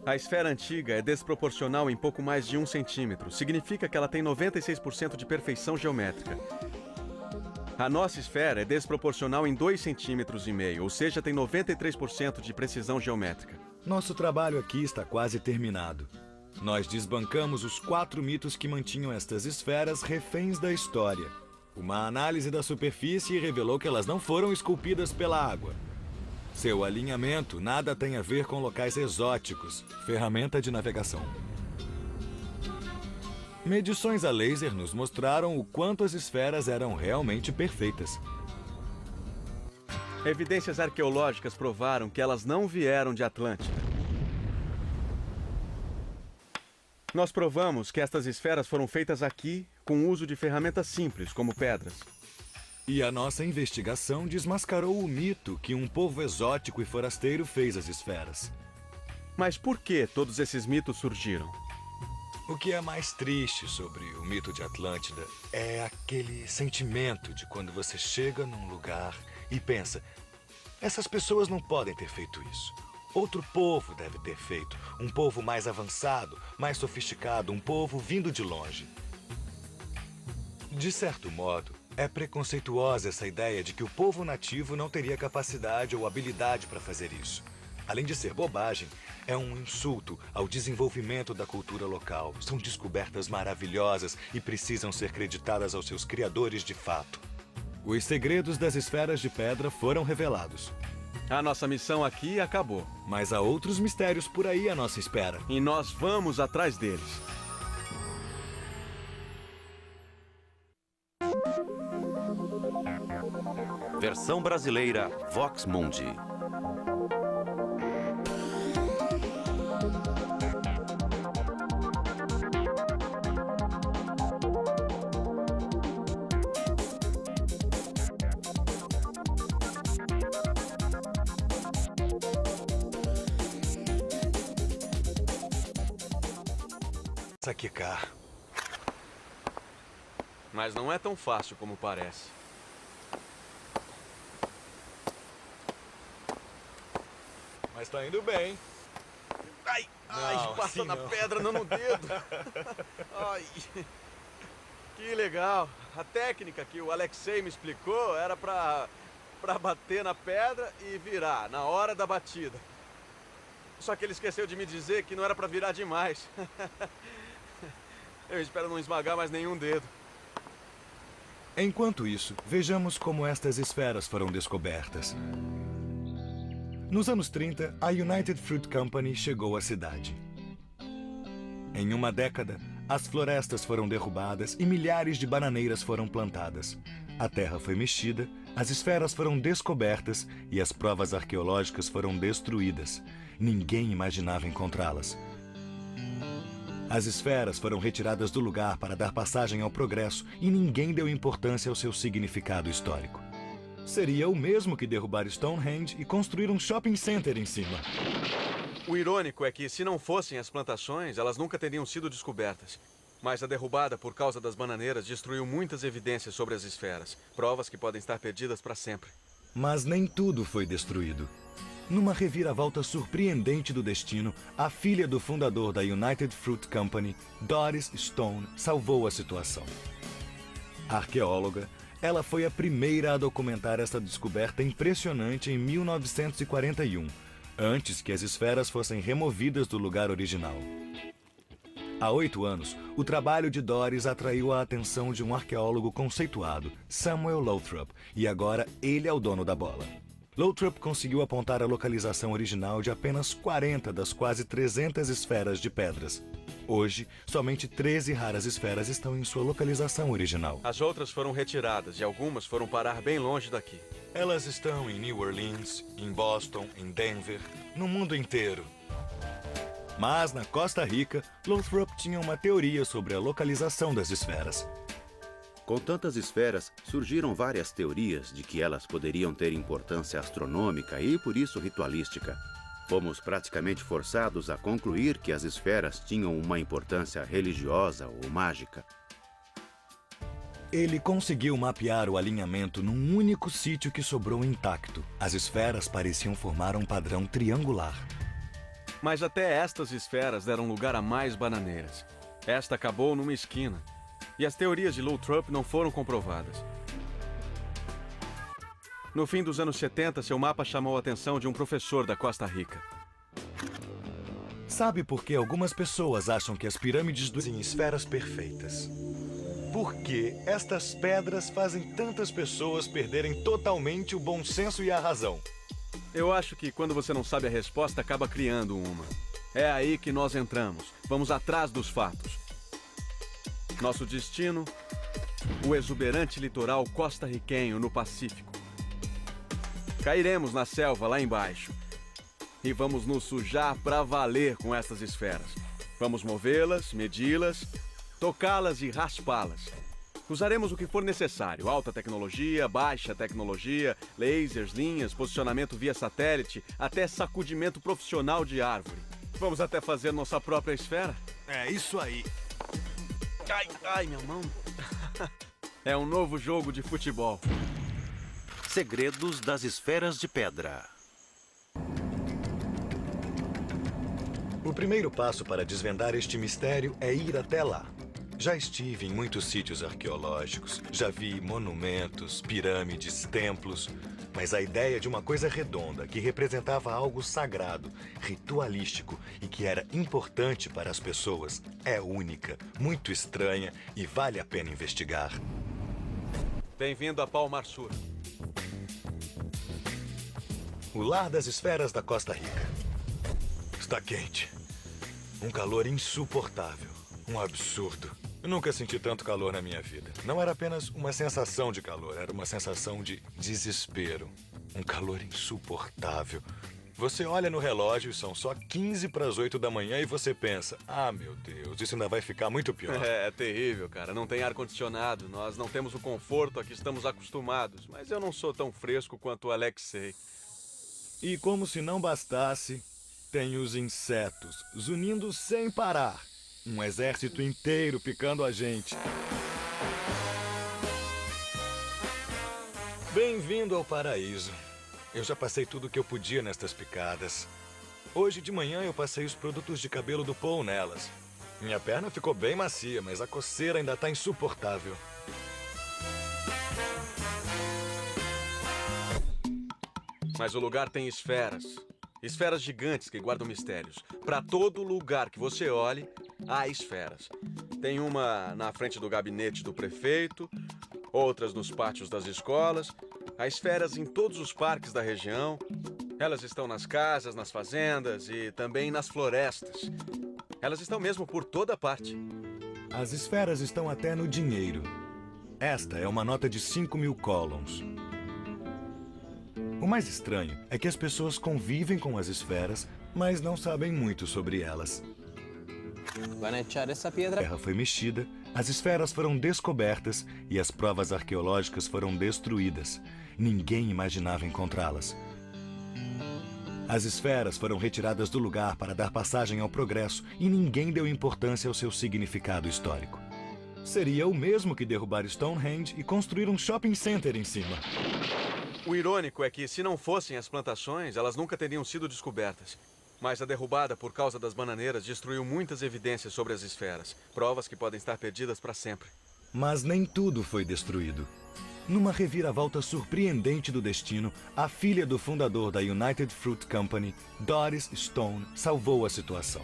A esfera antiga é desproporcional em pouco mais de 1 centímetro. Significa que ela tem 96% de perfeição geométrica. A nossa esfera é desproporcional em 2,5 centímetros, ou seja, tem 93% de precisão geométrica. Nosso trabalho aqui está quase terminado. Nós desbancamos os 4 mitos que mantinham estas esferas reféns da história. Uma análise da superfície revelou que elas não foram esculpidas pela água. Seu alinhamento nada tem a ver com locais exóticos. Ferramenta de navegação. Medições a laser nos mostraram o quanto as esferas eram realmente perfeitas. Evidências arqueológicas provaram que elas não vieram de Atlântida. Nós provamos que estas esferas foram feitas aqui com o uso de ferramentas simples, como pedras. E a nossa investigação desmascarou o mito que um povo exótico e forasteiro fez as esferas. Mas por que todos esses mitos surgiram? O que é mais triste sobre o mito de Atlântida é aquele sentimento de quando você chega num lugar e pensa: essas pessoas não podem ter feito isso. Outro povo deve ter feito. Um povo mais avançado, mais sofisticado, um povo vindo de longe. De certo modo, é preconceituosa essa ideia de que o povo nativo não teria capacidade ou habilidade para fazer isso. Além de ser bobagem, é um insulto ao desenvolvimento da cultura local. São descobertas maravilhosas e precisam ser creditadas aos seus criadores de fato. Os segredos das esferas de pedra foram revelados. A nossa missão aqui acabou. Mas há outros mistérios por aí à nossa espera. E nós vamos atrás deles. Versão brasileira Vox Mundi. Saquicar. Mas não é tão fácil como parece. Mas tá indo bem. Ai, Não, passa assim na não. pedra, não no dedo. Ai, que legal. A técnica que o Alexei me explicou era pra bater na pedra e virar na hora da batida. Só que ele esqueceu de me dizer que não era pra virar demais. Eu espero não esmagar mais nenhum dedo. Enquanto isso, vejamos como estas esferas foram descobertas. Nos anos 30, a United Fruit Company chegou à cidade. Em uma década, as florestas foram derrubadas e milhares de bananeiras foram plantadas. A terra foi mexida, as esferas foram descobertas e as provas arqueológicas foram destruídas. Ninguém imaginava encontrá-las. As esferas foram retiradas do lugar para dar passagem ao progresso e ninguém deu importância ao seu significado histórico. Seria o mesmo que derrubar Stonehenge e construir um shopping center em cima. O irônico é que, se não fossem as plantações, elas nunca teriam sido descobertas. Mas a derrubada por causa das bananeiras destruiu muitas evidências sobre as esferas. Provas que podem estar perdidas para sempre. Mas nem tudo foi destruído. Numa reviravolta surpreendente do destino, a filha do fundador da United Fruit Company, Doris Stone, salvou a situação. Arqueóloga, ela foi a primeira a documentar essa descoberta impressionante em 1941, antes que as esferas fossem removidas do lugar original. Há 8 anos, o trabalho de Doris atraiu a atenção de um arqueólogo conceituado, Samuel Lothrop, e agora ele é o dono da bola. Lothrop conseguiu apontar a localização original de apenas 40 das quase 300 esferas de pedras. Hoje, somente 13 raras esferas estão em sua localização original. As outras foram retiradas e algumas foram parar bem longe daqui. Elas estão em New Orleans, em Boston, em Denver, no mundo inteiro. Mas, na Costa Rica, Lothrop tinha uma teoria sobre a localização das esferas. Com tantas esferas, surgiram várias teorias de que elas poderiam ter importância astronômica e, por isso, ritualística. Fomos praticamente forçados a concluir que as esferas tinham uma importância religiosa ou mágica. Ele conseguiu mapear o alinhamento num único sítio que sobrou intacto. As esferas pareciam formar um padrão triangular. Mas até estas esferas deram lugar a mais bananeiras. Esta acabou numa esquina. E as teorias de Lothrop não foram comprovadas. No fim dos anos 70, seu mapa chamou a atenção de um professor da Costa Rica. Sabe por que algumas pessoas acham que as pirâmides em esferas perfeitas? Porque estas pedras fazem tantas pessoas perderem totalmente o bom senso e a razão. Eu acho que quando você não sabe a resposta, acaba criando uma. É aí que nós entramos. Vamos atrás dos fatos. Nosso destino, o exuberante litoral costarriquenho no Pacífico. Cairemos na selva lá embaixo. E vamos nos sujar pra valer com essas esferas. Vamos movê-las, medi-las, tocá-las e raspá-las. Usaremos o que for necessário. Alta tecnologia, baixa tecnologia, lasers, linhas, posicionamento via satélite, até sacudimento profissional de árvore. Vamos até fazer nossa própria esfera? É isso aí. Ai, ai, minha mão. É um novo jogo de futebol. Segredos das esferas de pedra. O primeiro passo para desvendar este mistério é ir até lá. Já estive em muitos sítios arqueológicos, já vi monumentos, pirâmides, templos, mas a ideia de uma coisa redonda que representava algo sagrado, ritualístico e que era importante para as pessoas é única, muito estranha e vale a pena investigar. Bem-vindo a Palmar Sur. O lar das esferas da Costa Rica. Está quente. Um calor insuportável. Um absurdo. Eu nunca senti tanto calor na minha vida. Não era apenas uma sensação de calor, era uma sensação de desespero. Um calor insuportável. Você olha no relógio e são só 15 para as 8 da manhã e você pensa, ah, meu Deus, isso ainda vai ficar muito pior. É terrível, cara. Não tem ar-condicionado. Nós não temos o conforto a que estamos acostumados. Mas eu não sou tão fresco quanto o Alexei. E como se não bastasse, tem os insetos zunindo sem parar. Um exército inteiro picando a gente. Bem-vindo ao paraíso. Eu já passei tudo o que eu podia nestas picadas. Hoje de manhã eu passei os produtos de cabelo do Paul nelas. Minha perna ficou bem macia, mas a coceira ainda está insuportável. Mas o lugar tem esferas. Esferas gigantes que guardam mistérios. Para todo lugar que você olhe, há esferas. Tem uma na frente do gabinete do prefeito, outras nos pátios das escolas. Há esferas em todos os parques da região. Elas estão nas casas, nas fazendas e também nas florestas. Elas estão mesmo por toda parte. As esferas estão até no dinheiro. Esta é uma nota de 5.000 colons. O mais estranho é que as pessoas convivem com as esferas, mas não sabem muito sobre elas. Van echar essa A pedra? terra foi mexida, as esferas foram descobertas e as provas arqueológicas foram destruídas. Ninguém imaginava encontrá-las. As esferas foram retiradas do lugar para dar passagem ao progresso e ninguém deu importância ao seu significado histórico. Seria o mesmo que derrubar Stonehenge e construir um shopping center em cima. O irônico é que, se não fossem as plantações, elas nunca teriam sido descobertas. Mas a derrubada por causa das bananeiras destruiu muitas evidências sobre as esferas. Provas que podem estar perdidas para sempre. Mas nem tudo foi destruído. Numa reviravolta surpreendente do destino, a filha do fundador da United Fruit Company, Doris Stone, salvou a situação.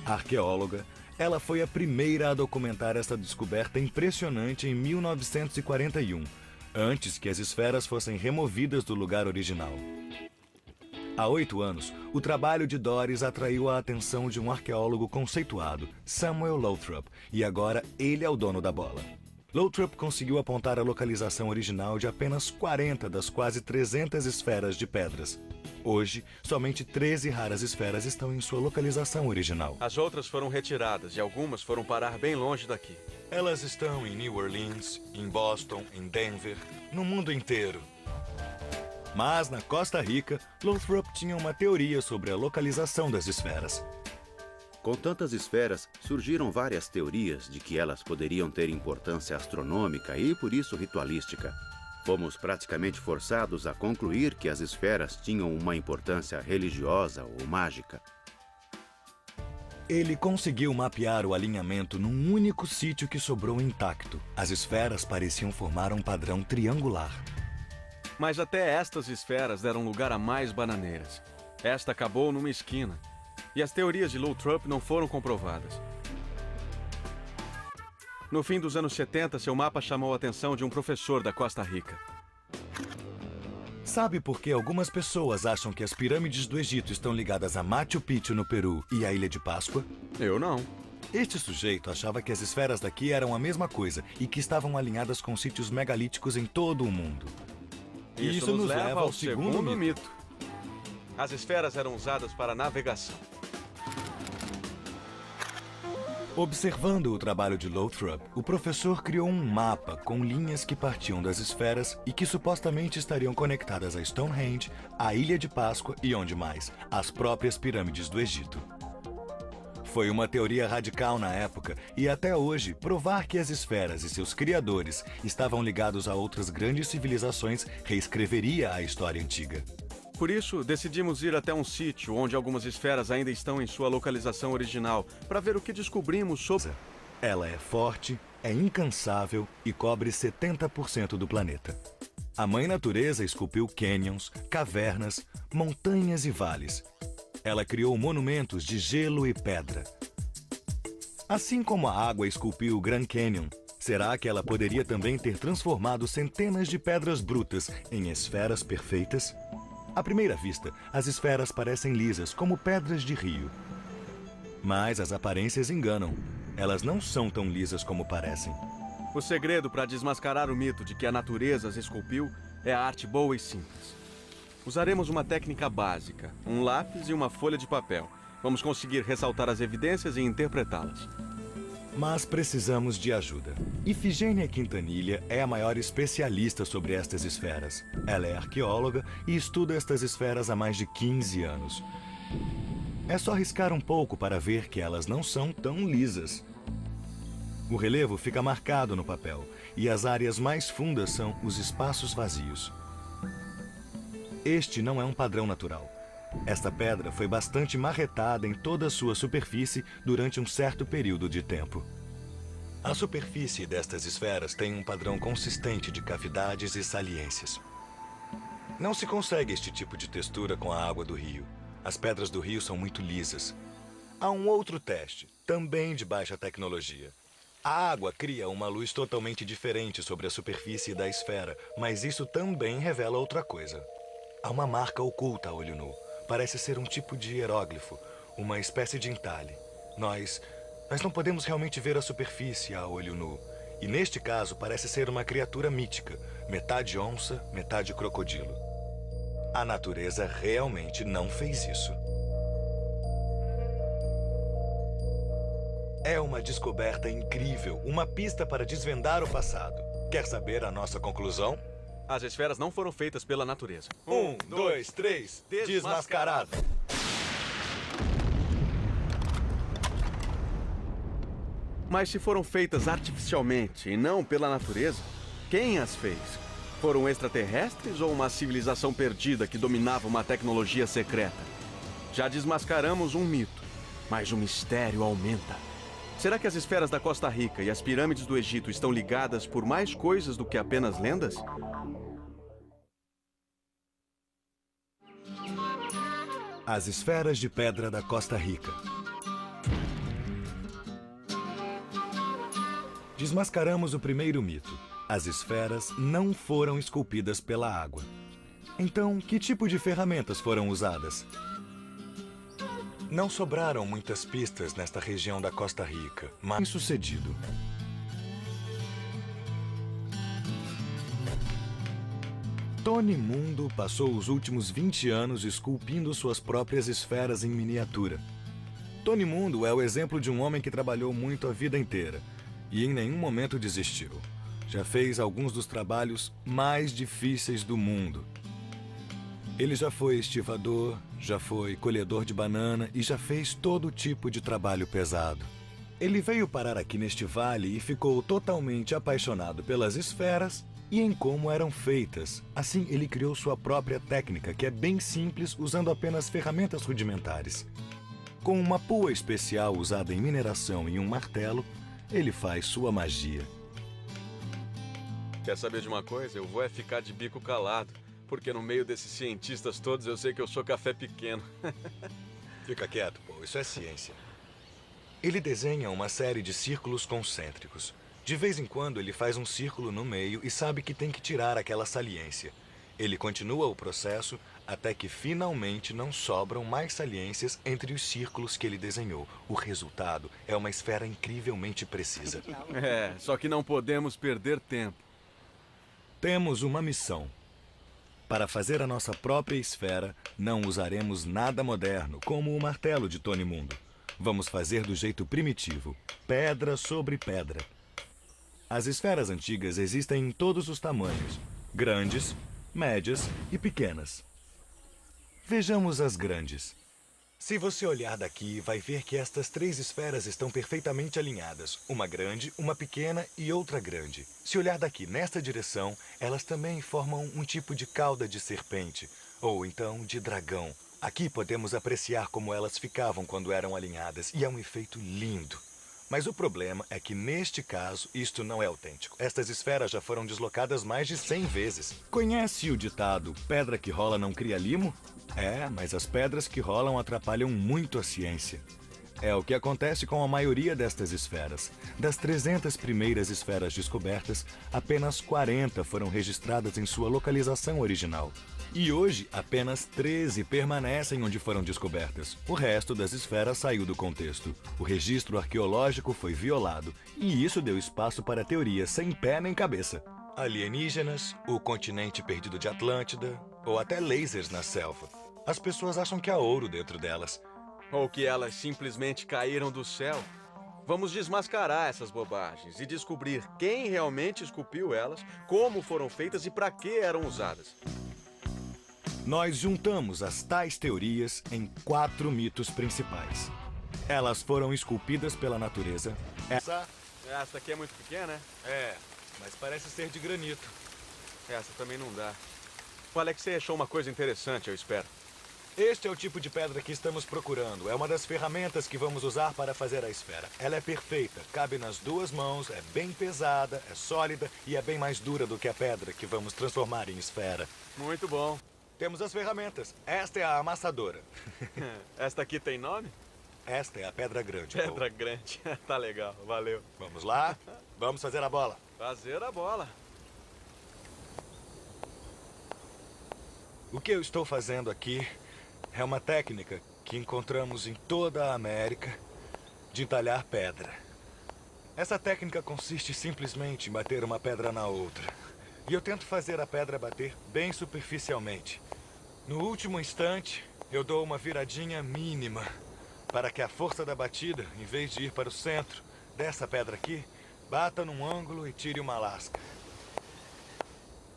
Arqueóloga, ela foi a primeira a documentar essa descoberta impressionante em 1941, antes que as esferas fossem removidas do lugar original. Há 8 anos, o trabalho de Doris atraiu a atenção de um arqueólogo conceituado, Samuel Lothrop, e agora ele é o dono da bola. Lothrop conseguiu apontar a localização original de apenas 40 das quase 300 esferas de pedras. Hoje, somente 13 raras esferas estão em sua localização original. As outras foram retiradas e algumas foram parar bem longe daqui. Elas estão em New Orleans, em Boston, em Denver, no mundo inteiro. Mas, na Costa Rica, Lothrop tinha uma teoria sobre a localização das esferas. Com tantas esferas, surgiram várias teorias de que elas poderiam ter importância astronômica e, por isso, ritualística. Fomos praticamente forçados a concluir que as esferas tinham uma importância religiosa ou mágica. Ele conseguiu mapear o alinhamento num único sítio que sobrou intacto. As esferas pareciam formar um padrão triangular. Mas até estas esferas deram lugar a mais bananeiras. Esta acabou numa esquina. E as teorias de Lothrop não foram comprovadas. No fim dos anos 70, seu mapa chamou a atenção de um professor da Costa Rica. Sabe por que algumas pessoas acham que as pirâmides do Egito estão ligadas a Machu Picchu no Peru e à Ilha de Páscoa? Eu não. Este sujeito achava que as esferas daqui eram a mesma coisa e que estavam alinhadas com sítios megalíticos em todo o mundo. E isso nos leva ao segundo mito. As esferas eram usadas para navegação. Observando o trabalho de Lothrop, o professor criou um mapa com linhas que partiam das esferas e que supostamente estariam conectadas a Stonehenge, a Ilha de Páscoa e onde mais? As próprias pirâmides do Egito. Foi uma teoria radical na época e até hoje provar que as esferas e seus criadores estavam ligados a outras grandes civilizações reescreveria a história antiga. Por isso, decidimos ir até um sítio onde algumas esferas ainda estão em sua localização original, para ver o que descobrimos sobre... Ela é forte, é incansável e cobre 70% do planeta. A Mãe Natureza esculpiu canyons, cavernas, montanhas e vales. Ela criou monumentos de gelo e pedra. Assim como a água esculpiu o Grand Canyon, será que ela poderia também ter transformado centenas de pedras brutas em esferas perfeitas? À primeira vista, as esferas parecem lisas, como pedras de rio. Mas as aparências enganam. Elas não são tão lisas como parecem. O segredo para desmascarar o mito de que a natureza as esculpiu é a arte boa e simples. Usaremos uma técnica básica, um lápis e uma folha de papel. Vamos conseguir ressaltar as evidências e interpretá-las. Mas precisamos de ajuda. Ifigênia Quintanilha é a maior especialista sobre estas esferas. Ela é arqueóloga e estuda estas esferas há mais de 15 anos. É só riscar um pouco para ver que elas não são tão lisas. O relevo fica marcado no papel e as áreas mais fundas são os espaços vazios. Este não é um padrão natural. Esta pedra foi bastante marretada em toda a sua superfície durante um certo período de tempo. A superfície destas esferas tem um padrão consistente de cavidades e saliências. Não se consegue este tipo de textura com a água do rio. As pedras do rio são muito lisas. Há um outro teste, também de baixa tecnologia. A água cria uma luz totalmente diferente sobre a superfície da esfera, mas isso também revela outra coisa. Há uma marca oculta a olho nu. Parece ser um tipo de hieróglifo, uma espécie de entalhe. Nós não podemos realmente ver a superfície a olho nu. E neste caso parece ser uma criatura mítica, metade onça, metade crocodilo. A natureza realmente não fez isso. É uma descoberta incrível, uma pista para desvendar o passado. Quer saber a nossa conclusão? As esferas não foram feitas pela natureza. 1, 2, 3, desmascarado. Mas se foram feitas artificialmente e não pela natureza, quem as fez? Foram extraterrestres ou uma civilização perdida que dominava uma tecnologia secreta? Já desmascaramos um mito, mas o mistério aumenta. Será que as esferas da Costa Rica e as pirâmides do Egito estão ligadas por mais coisas do que apenas lendas? As esferas de pedra da Costa Rica. Desmascaramos o primeiro mito. As esferas não foram esculpidas pela água. Então, que tipo de ferramentas foram usadas? Não sobraram muitas pistas nesta região da Costa Rica, mas bem-sucedido. Tony Mundo passou os últimos 20 anos esculpindo suas próprias esferas em miniatura. Tony Mundo é o exemplo de um homem que trabalhou muito a vida inteira e em nenhum momento desistiu. Já fez alguns dos trabalhos mais difíceis do mundo. Ele já foi estivador, já foi colhedor de banana e já fez todo tipo de trabalho pesado. Ele veio parar aqui neste vale e ficou totalmente apaixonado pelas esferas e em como eram feitas. Assim, ele criou sua própria técnica, que é bem simples, usando apenas ferramentas rudimentares. Com uma pua especial usada em mineração e um martelo, ele faz sua magia. Quer saber de uma coisa? Eu vou ficar de bico calado, porque no meio desses cientistas todos eu sei que eu sou café pequeno. Fica quieto, pô, isso é ciência. Ele desenha uma série de círculos concêntricos. De vez em quando ele faz um círculo no meio e sabe que tem que tirar aquela saliência. Ele continua o processo até que finalmente não sobram mais saliências entre os círculos que ele desenhou. O resultado é uma esfera incrivelmente precisa. Só que não podemos perder tempo. Temos uma missão. Para fazer a nossa própria esfera, não usaremos nada moderno, como o martelo de Tony Mundo. Vamos fazer do jeito primitivo, pedra sobre pedra. As esferas antigas existem em todos os tamanhos, grandes, médias e pequenas. Vejamos as grandes. Se você olhar daqui, vai ver que estas 3 esferas estão perfeitamente alinhadas. Uma grande, uma pequena e outra grande. Se olhar daqui nesta direção, elas também formam um tipo de cauda de serpente, ou então de dragão. Aqui podemos apreciar como elas ficavam quando eram alinhadas, e é um efeito lindo. Mas o problema é que, neste caso, isto não é autêntico. Estas esferas já foram deslocadas mais de 100 vezes. Conhece o ditado, pedra que rola não cria limo? Mas as pedras que rolam atrapalham muito a ciência. É o que acontece com a maioria destas esferas. Das 300 primeiras esferas descobertas, apenas 40 foram registradas em sua localização original. E hoje, apenas 13 permanecem onde foram descobertas. O resto das esferas saiu do contexto. O registro arqueológico foi violado, e isso deu espaço para teorias sem pé nem cabeça. Alienígenas, o continente perdido de Atlântida, ou até lasers na selva. As pessoas acham que há ouro dentro delas. Ou que elas simplesmente caíram do céu. Vamos desmascarar essas bobagens e descobrir quem realmente esculpiu elas, como foram feitas e para que eram usadas. Nós juntamos as tais teorias em 4 mitos principais. Elas foram esculpidas pela natureza. Essa aqui é muito pequena, né? Mas parece ser de granito. Essa também não dá. O Alexei achou uma coisa interessante, eu espero. Este é o tipo de pedra que estamos procurando. É uma das ferramentas que vamos usar para fazer a esfera. Ela é perfeita, cabe nas 2 mãos, é bem pesada, é sólida e é bem mais dura do que a pedra que vamos transformar em esfera. Muito bom. Temos as ferramentas. Esta é a amassadora. Esta aqui tem nome? Esta é a pedra grande. Pedra grande. Tá legal, valeu. Vamos lá? Vamos fazer a bola. Fazer a bola. O que eu estou fazendo aqui é uma técnica que encontramos em toda a América de entalhar pedra. Essa técnica consiste simplesmente em bater uma pedra na outra. E eu tento fazer a pedra bater bem superficialmente. No último instante, eu dou uma viradinha mínima para que a força da batida, em vez de ir para o centro dessa pedra aqui, bata num ângulo e tire uma lasca.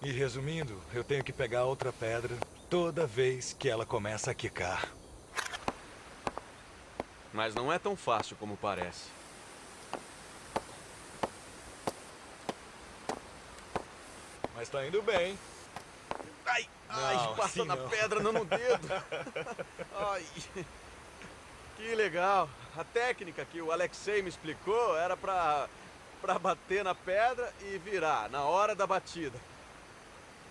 E resumindo, eu tenho que pegar outra pedra toda vez que ela começa a quicar. Mas não é tão fácil como parece. Mas tá indo bem. Ai, Não, passa assim na não. pedra, não no dedo. Ai, que legal. A técnica que o Alexei me explicou era pra bater na pedra e virar na hora da batida.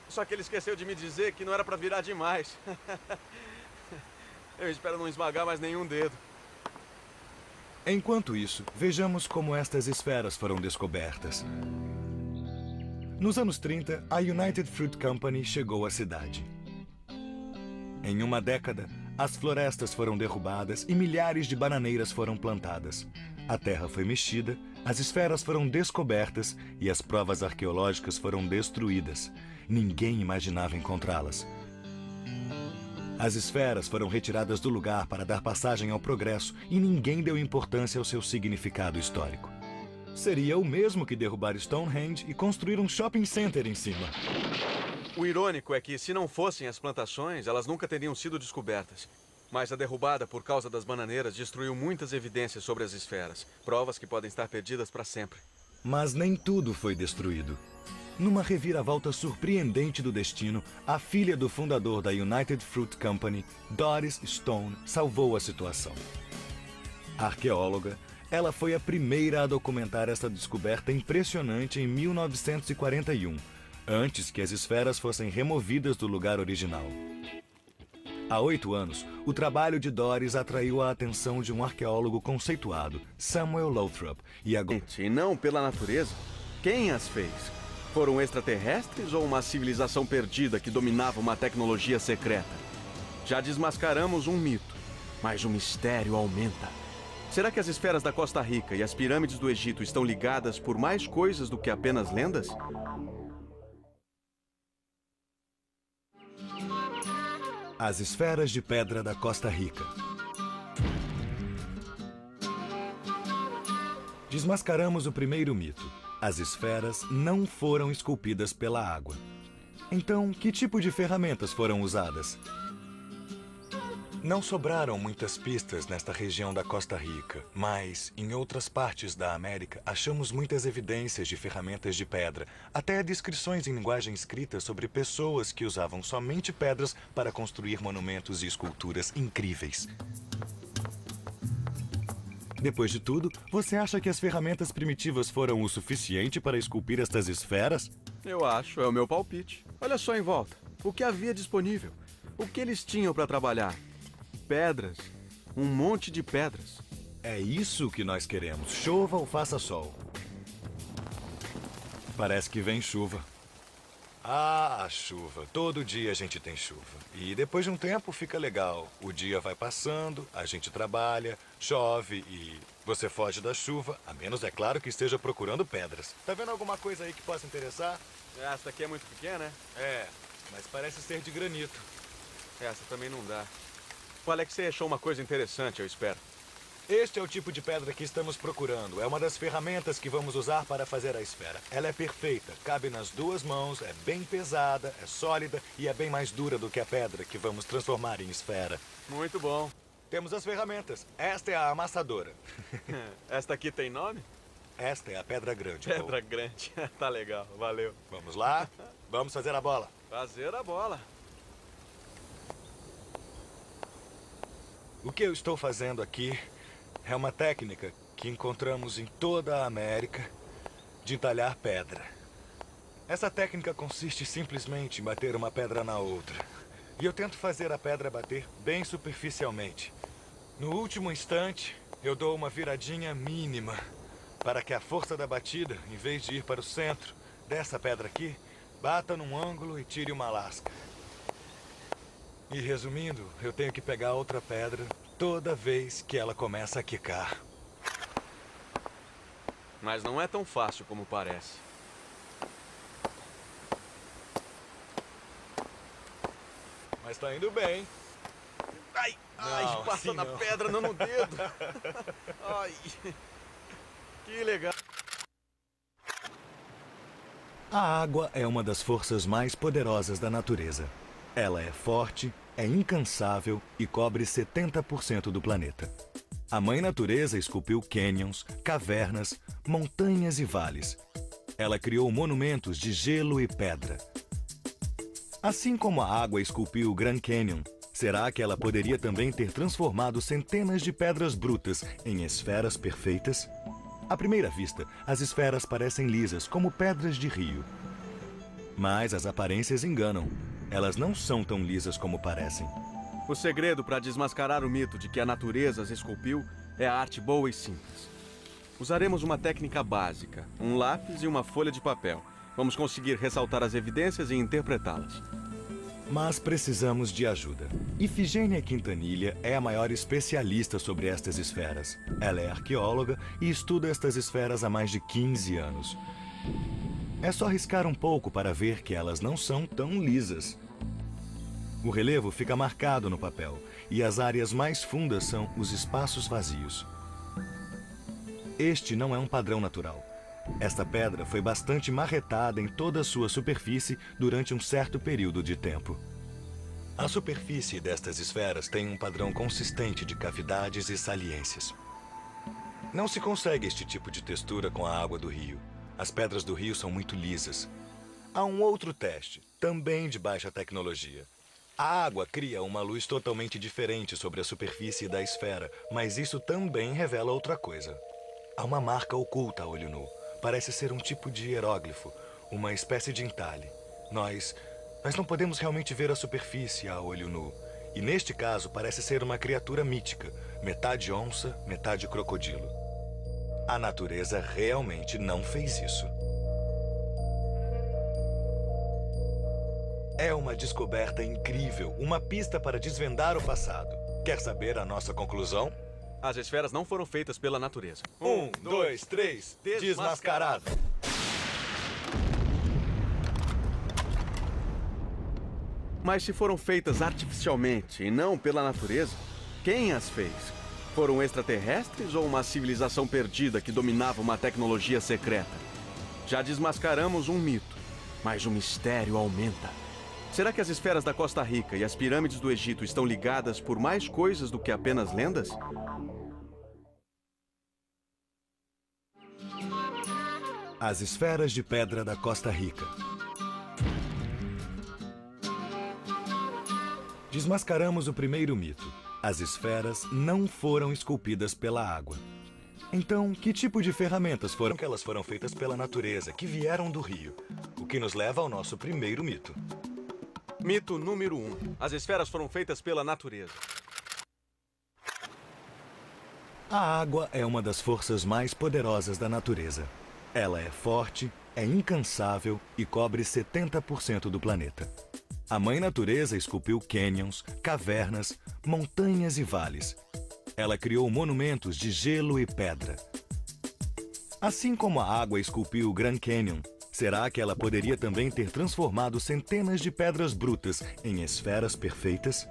Só que ele esqueceu de me dizer que não era pra virar demais. Eu espero não esmagar mais nenhum dedo. Enquanto isso, vejamos como estas esferas foram descobertas. Nos anos 30, a United Fruit Company chegou à cidade. Em uma década, as florestas foram derrubadas e milhares de bananeiras foram plantadas. A terra foi mexida, as esferas foram descobertas e as provas arqueológicas foram destruídas. Ninguém imaginava encontrá-las. As esferas foram retiradas do lugar para dar passagem ao progresso e ninguém deu importância ao seu significado histórico. Seria o mesmo que derrubar Stonehenge e construir um shopping center em cima. O irônico é que, se não fossem as plantações, elas nunca teriam sido descobertas. Mas a derrubada por causa das bananeiras destruiu muitas evidências sobre as esferas. Provas que podem estar perdidas para sempre. Mas nem tudo foi destruído. Numa reviravolta surpreendente do destino, a filha do fundador da United Fruit Company, Doris Stone, salvou a situação. Arqueóloga, ela foi a primeira a documentar essa descoberta impressionante em 1941, antes que as esferas fossem removidas do lugar original. Há 8 anos, o trabalho de Doris atraiu a atenção de um arqueólogo conceituado, Samuel Lothrop, E não pela natureza? Quem as fez? Foram extraterrestres ou uma civilização perdida que dominava uma tecnologia secreta? Já desmascaramos um mito, mas o mistério aumenta. Será que as esferas da Costa Rica e as pirâmides do Egito estão ligadas por mais coisas do que apenas lendas? As esferas de pedra da Costa Rica. Desmascaramos o primeiro mito. As esferas não foram esculpidas pela água. Então, que tipo de ferramentas foram usadas? Não sobraram muitas pistas nesta região da Costa Rica, mas em outras partes da América achamos muitas evidências de ferramentas de pedra, até descrições em linguagem escrita sobre pessoas que usavam somente pedras para construir monumentos e esculturas incríveis. Depois de tudo, você acha que as ferramentas primitivas foram o suficiente para esculpir estas esferas? Eu acho, é o meu palpite. Olha só em volta. O que havia disponível? O que eles tinham para trabalhar? Pedras. Um monte de pedras. É isso que nós queremos, chova ou faça sol. Parece que vem chuva. Ah, a chuva. Todo dia a gente tem chuva. E depois de um tempo fica legal. O dia vai passando, a gente trabalha, chove e você foge da chuva, a menos, é claro, que esteja procurando pedras. Tá vendo alguma coisa aí que possa interessar? Essa aqui é muito pequena, né? É, mas parece ser de granito. Essa também não dá. O Alexei achou uma coisa interessante, eu espero. Este é o tipo de pedra que estamos procurando. É uma das ferramentas que vamos usar para fazer a esfera. Ela é perfeita, cabe nas duas mãos, é bem pesada, é sólida e é bem mais dura do que a pedra que vamos transformar em esfera. Muito bom. Temos as ferramentas. Esta é a amassadora. Esta aqui tem nome? Esta é a pedra grande. Pedra grande. Tá legal, valeu. Vamos lá? Vamos fazer a bola. Fazer a bola. O que eu estou fazendo aqui é uma técnica que encontramos em toda a América de entalhar pedra. Essa técnica consiste simplesmente em bater uma pedra na outra. E eu tento fazer a pedra bater bem superficialmente. No último instante, eu dou uma viradinha mínima para que a força da batida, em vez de ir para o centro dessa pedra aqui, bata num ângulo e tire uma lasca. E resumindo, eu tenho que pegar outra pedra toda vez que ela começa a quicar. Mas não é tão fácil como parece. Mas tá indo bem. Ai, Não, passa assim na não. pedra, não no dedo. Ai, que legal. A água é uma das forças mais poderosas da natureza. Ela é forte, é incansável e cobre 70% do planeta. A mãe natureza esculpiu cânions, cavernas, montanhas e vales. Ela criou monumentos de gelo e pedra. Assim como a água esculpiu o Grand Canyon, será que ela poderia também ter transformado centenas de pedras brutas em esferas perfeitas? À primeira vista, as esferas parecem lisas, como pedras de rio. Mas as aparências enganam. Elas não são tão lisas como parecem. O segredo para desmascarar o mito de que a natureza as esculpiu é a arte boa e simples. Usaremos uma técnica básica, um lápis e uma folha de papel. Vamos conseguir ressaltar as evidências e interpretá-las. Mas precisamos de ajuda. Ifigênia Quintanilha é a maior especialista sobre estas esferas. Ela é arqueóloga e estuda estas esferas há mais de 15 anos. É só riscar um pouco para ver que elas não são tão lisas. O relevo fica marcado no papel e as áreas mais fundas são os espaços vazios. Este não é um padrão natural. Esta pedra foi bastante marretada em toda a sua superfície durante um certo período de tempo. A superfície destas esferas tem um padrão consistente de cavidades e saliências. Não se consegue este tipo de textura com a água do rio. As pedras do rio são muito lisas. Há um outro teste, também de baixa tecnologia. A água cria uma luz totalmente diferente sobre a superfície da esfera, mas isso também revela outra coisa. Há uma marca oculta a olho nu. Parece ser um tipo de hieróglifo, uma espécie de entalhe. Nós não podemos realmente ver a superfície a olho nu. E neste caso parece ser uma criatura mítica, metade onça, metade crocodilo. A natureza realmente não fez isso. É uma descoberta incrível, uma pista para desvendar o passado. Quer saber a nossa conclusão? As esferas não foram feitas pela natureza. 1, 2, 3, desmascarado. Mas se foram feitas artificialmente e não pela natureza, quem as fez? Foram extraterrestres ou uma civilização perdida que dominava uma tecnologia secreta? Já desmascaramos um mito, mas o mistério aumenta. Será que as esferas da Costa Rica e as pirâmides do Egito estão ligadas por mais coisas do que apenas lendas? As esferas de pedra da Costa Rica. Desmascaramos o primeiro mito. As esferas não foram esculpidas pela água. Então, que tipo de ferramentas foram que elas foram feitas pela natureza, que vieram do rio? O que nos leva ao nosso primeiro mito. Mito número 1. As esferas foram feitas pela natureza. A água é uma das forças mais poderosas da natureza. Ela é forte, é incansável e cobre 70% do planeta. A mãe natureza esculpiu cânions, cavernas, montanhas e vales. Ela criou monumentos de gelo e pedra. Assim como a água esculpiu o Grand Canyon, será que ela poderia também ter transformado centenas de pedras brutas em esferas perfeitas?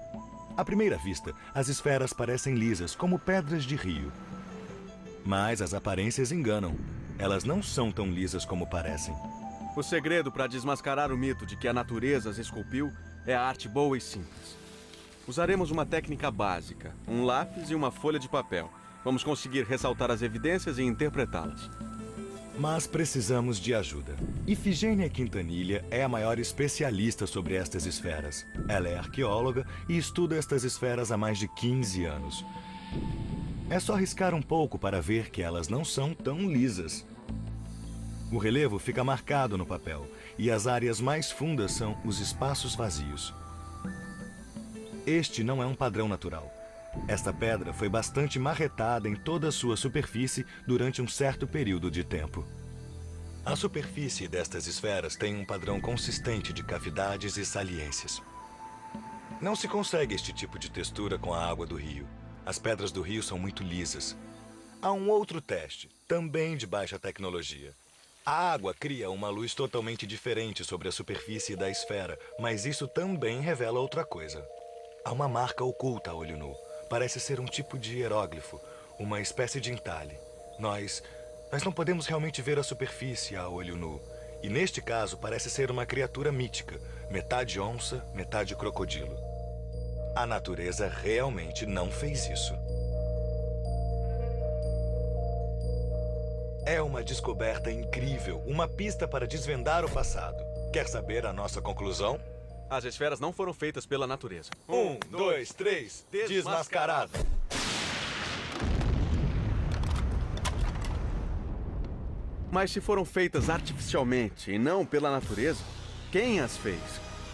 À primeira vista, as esferas parecem lisas, como pedras de rio. Mas as aparências enganam. Elas não são tão lisas como parecem. O segredo para desmascarar o mito de que a natureza as esculpiu é a arte boa e simples. Usaremos uma técnica básica, um lápis e uma folha de papel. Vamos conseguir ressaltar as evidências e interpretá-las. Mas precisamos de ajuda. Ifigênia Quintanilha é a maior especialista sobre estas esferas. Ela é arqueóloga e estuda estas esferas há mais de 15 anos. É só riscar um pouco para ver que elas não são tão lisas. O relevo fica marcado no papel e as áreas mais fundas são os espaços vazios. Este não é um padrão natural. Esta pedra foi bastante marretada em toda a sua superfície durante um certo período de tempo. A superfície destas esferas tem um padrão consistente de cavidades e saliências. Não se consegue este tipo de textura com a água do rio. As pedras do rio são muito lisas. Há um outro teste, também de baixa tecnologia. A água cria uma luz totalmente diferente sobre a superfície da esfera, mas isso também revela outra coisa. Há uma marca oculta a olho nu. Parece ser um tipo de hieróglifo, uma espécie de entalhe. Nós não podemos realmente ver a superfície a olho nu. E neste caso parece ser uma criatura mítica, metade onça, metade crocodilo. A natureza realmente não fez isso. É uma descoberta incrível, uma pista para desvendar o passado. Quer saber a nossa conclusão? As esferas não foram feitas pela natureza. 1, 2, 3, desmascarado. Mas se foram feitas artificialmente e não pela natureza, quem as fez?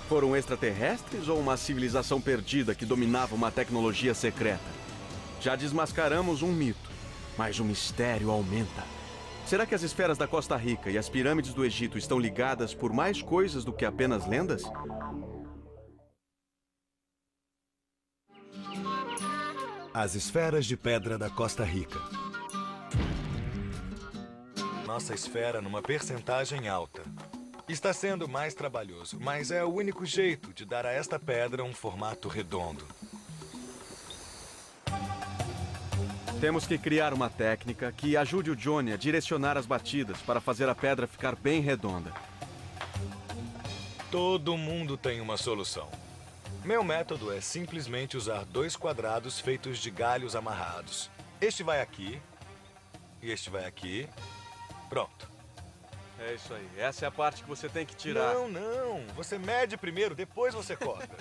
Foram extraterrestres ou uma civilização perdida que dominava uma tecnologia secreta? Já desmascaramos um mito, mas o mistério aumenta. Será que as esferas da Costa Rica e as pirâmides do Egito estão ligadas por mais coisas do que apenas lendas? As esferas de pedra da Costa Rica. Nossa esfera numa percentagem alta. Está sendo mais trabalhoso, mas é o único jeito de dar a esta pedra um formato redondo. Temos que criar uma técnica que ajude o Johnny a direcionar as batidas para fazer a pedra ficar bem redonda. Todo mundo tem uma solução. Meu método é simplesmente usar 2 quadrados feitos de galhos amarrados. Este vai aqui e este vai aqui. Pronto. É isso aí. Essa é a parte que você tem que tirar. Não. Você mede primeiro, depois você corta.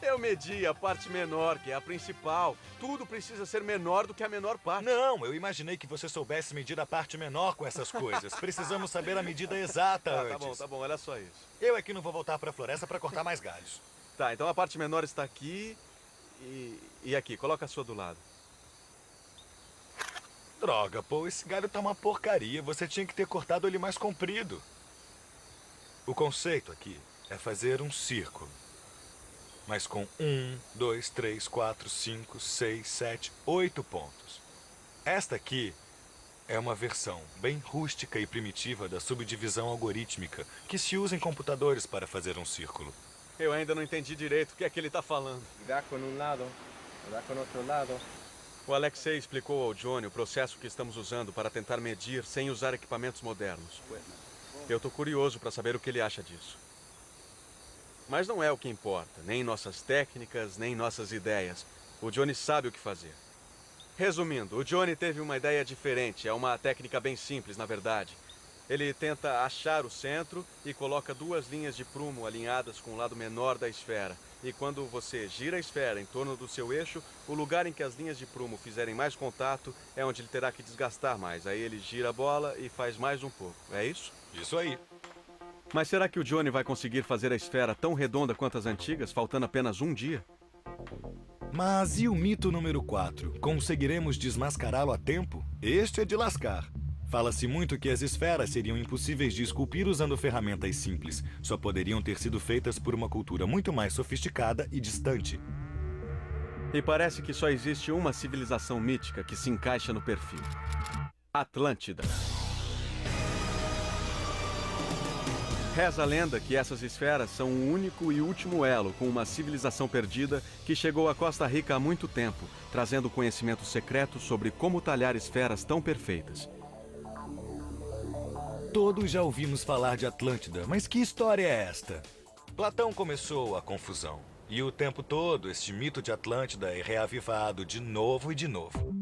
Eu medi a parte menor, que é a principal. Tudo precisa ser menor do que a menor parte. Não, eu imaginei que você soubesse medir a parte menor com essas coisas. Precisamos saber a medida exata antes. Tá bom, olha só isso. Eu aqui não vou voltar para a floresta para cortar mais galhos. Tá, então a parte menor está aqui e aqui. Coloca a sua do lado. Droga, pô, esse galho tá uma porcaria. Você tinha que ter cortado ele mais comprido. O conceito aqui é fazer um círculo. Mas com 1, 2, 3, 4, 5, 6, 7, 8 pontos. Esta aqui é uma versão bem rústica e primitiva da subdivisão algorítmica que se usa em computadores para fazer um círculo. Eu ainda não entendi direito o que é que ele está falando. Dá com um lado, dá com outro lado. O Alexei explicou ao Johnny o processo que estamos usando para tentar medir sem usar equipamentos modernos. Eu estou curioso para saber o que ele acha disso. Mas não é o que importa, nem nossas técnicas, nem nossas ideias. O Johnny sabe o que fazer. Resumindo, o Johnny teve uma ideia diferente. É uma técnica bem simples, na verdade. Ele tenta achar o centro e coloca 2 linhas de prumo alinhadas com o lado menor da esfera. E quando você gira a esfera em torno do seu eixo, o lugar em que as linhas de prumo fizerem mais contato é onde ele terá que desgastar mais. Aí ele gira a bola e faz mais um pouco. É isso? Isso aí. Mas será que o Johnny vai conseguir fazer a esfera tão redonda quanto as antigas, faltando apenas um dia? Mas e o mito número 4? Conseguiremos desmascará-lo a tempo? Este é de lascar. Fala-se muito que as esferas seriam impossíveis de esculpir usando ferramentas simples. Só poderiam ter sido feitas por uma cultura muito mais sofisticada e distante. E parece que só existe uma civilização mítica que se encaixa no perfil: Atlântida. Reza a lenda que essas esferas são o único e último elo com uma civilização perdida que chegou à Costa Rica há muito tempo, trazendo conhecimento secreto sobre como talhar esferas tão perfeitas. Todos já ouvimos falar de Atlântida, mas que história é esta? Platão começou a confusão. E o tempo todo, este mito de Atlântida é reavivado de novo e de novo.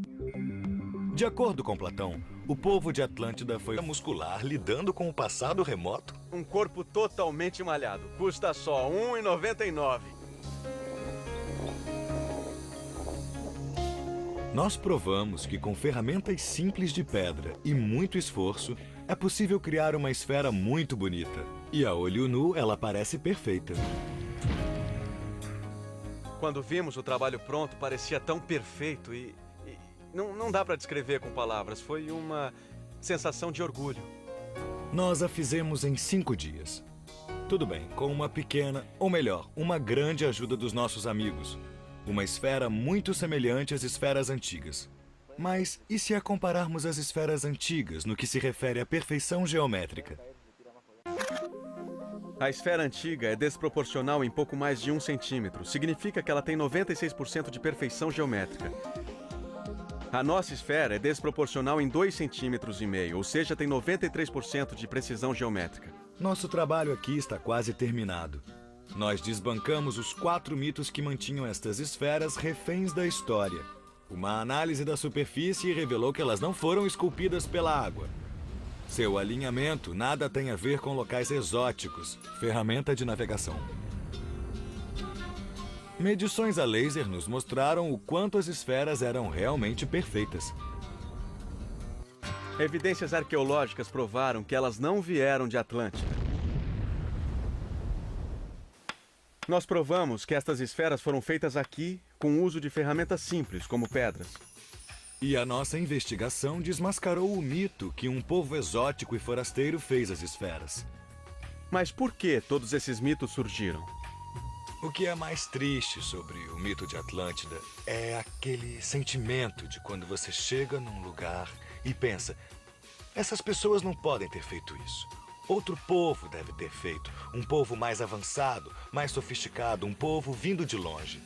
De acordo com Platão, o povo de Atlântida foi muscular lidando com o passado remoto. Um corpo totalmente malhado. Custa só R$ 1,99. Nós provamos que com ferramentas simples de pedra e muito esforço, é possível criar uma esfera muito bonita. E a olho nu, ela parece perfeita. Quando vimos o trabalho pronto, parecia tão perfeito e não dá para descrever com palavras. Foi uma sensação de orgulho. Nós a fizemos em 5 dias. Tudo bem, com uma pequena, ou melhor, uma grande ajuda dos nossos amigos. Uma esfera muito semelhante às esferas antigas. Mas e se a compararmos as esferas antigas no que se refere à perfeição geométrica? A esfera antiga é desproporcional em pouco mais de 1 centímetro. Significa que ela tem 96% de perfeição geométrica. A nossa esfera é desproporcional em 2,5 centímetros, ou seja, tem 93% de precisão geométrica. Nosso trabalho aqui está quase terminado. Nós desbancamos os 4 mitos que mantinham estas esferas reféns da história. Uma análise da superfície revelou que elas não foram esculpidas pela água. Seu alinhamento nada tem a ver com locais exóticos, ferramenta de navegação. Medições a laser nos mostraram o quanto as esferas eram realmente perfeitas. Evidências arqueológicas provaram que elas não vieram de Atlântida. Nós provamos que estas esferas foram feitas aqui com o uso de ferramentas simples, como pedras. E a nossa investigação desmascarou o mito que um povo exótico e forasteiro fez as esferas. Mas por que todos esses mitos surgiram? O que é mais triste sobre o mito de Atlântida é aquele sentimento de quando você chega num lugar e pensa: essas pessoas não podem ter feito isso. Outro povo deve ter feito. Um povo mais avançado, mais sofisticado, um povo vindo de longe.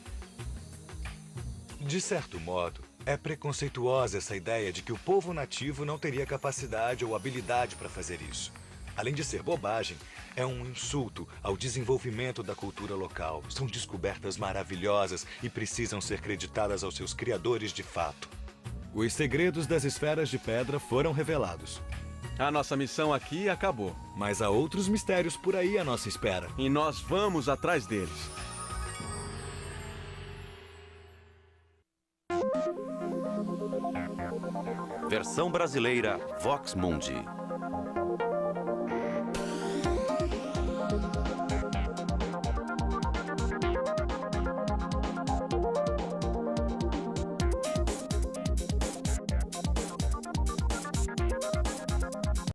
De certo modo, é preconceituosa essa ideia de que o povo nativo não teria capacidade ou habilidade para fazer isso. Além de ser bobagem, é um insulto ao desenvolvimento da cultura local. São descobertas maravilhosas e precisam ser creditadas aos seus criadores de fato. Os segredos das esferas de pedra foram revelados. A nossa missão aqui acabou. Mas há outros mistérios por aí à nossa espera. E nós vamos atrás deles. Versão brasileira Vox Mundi.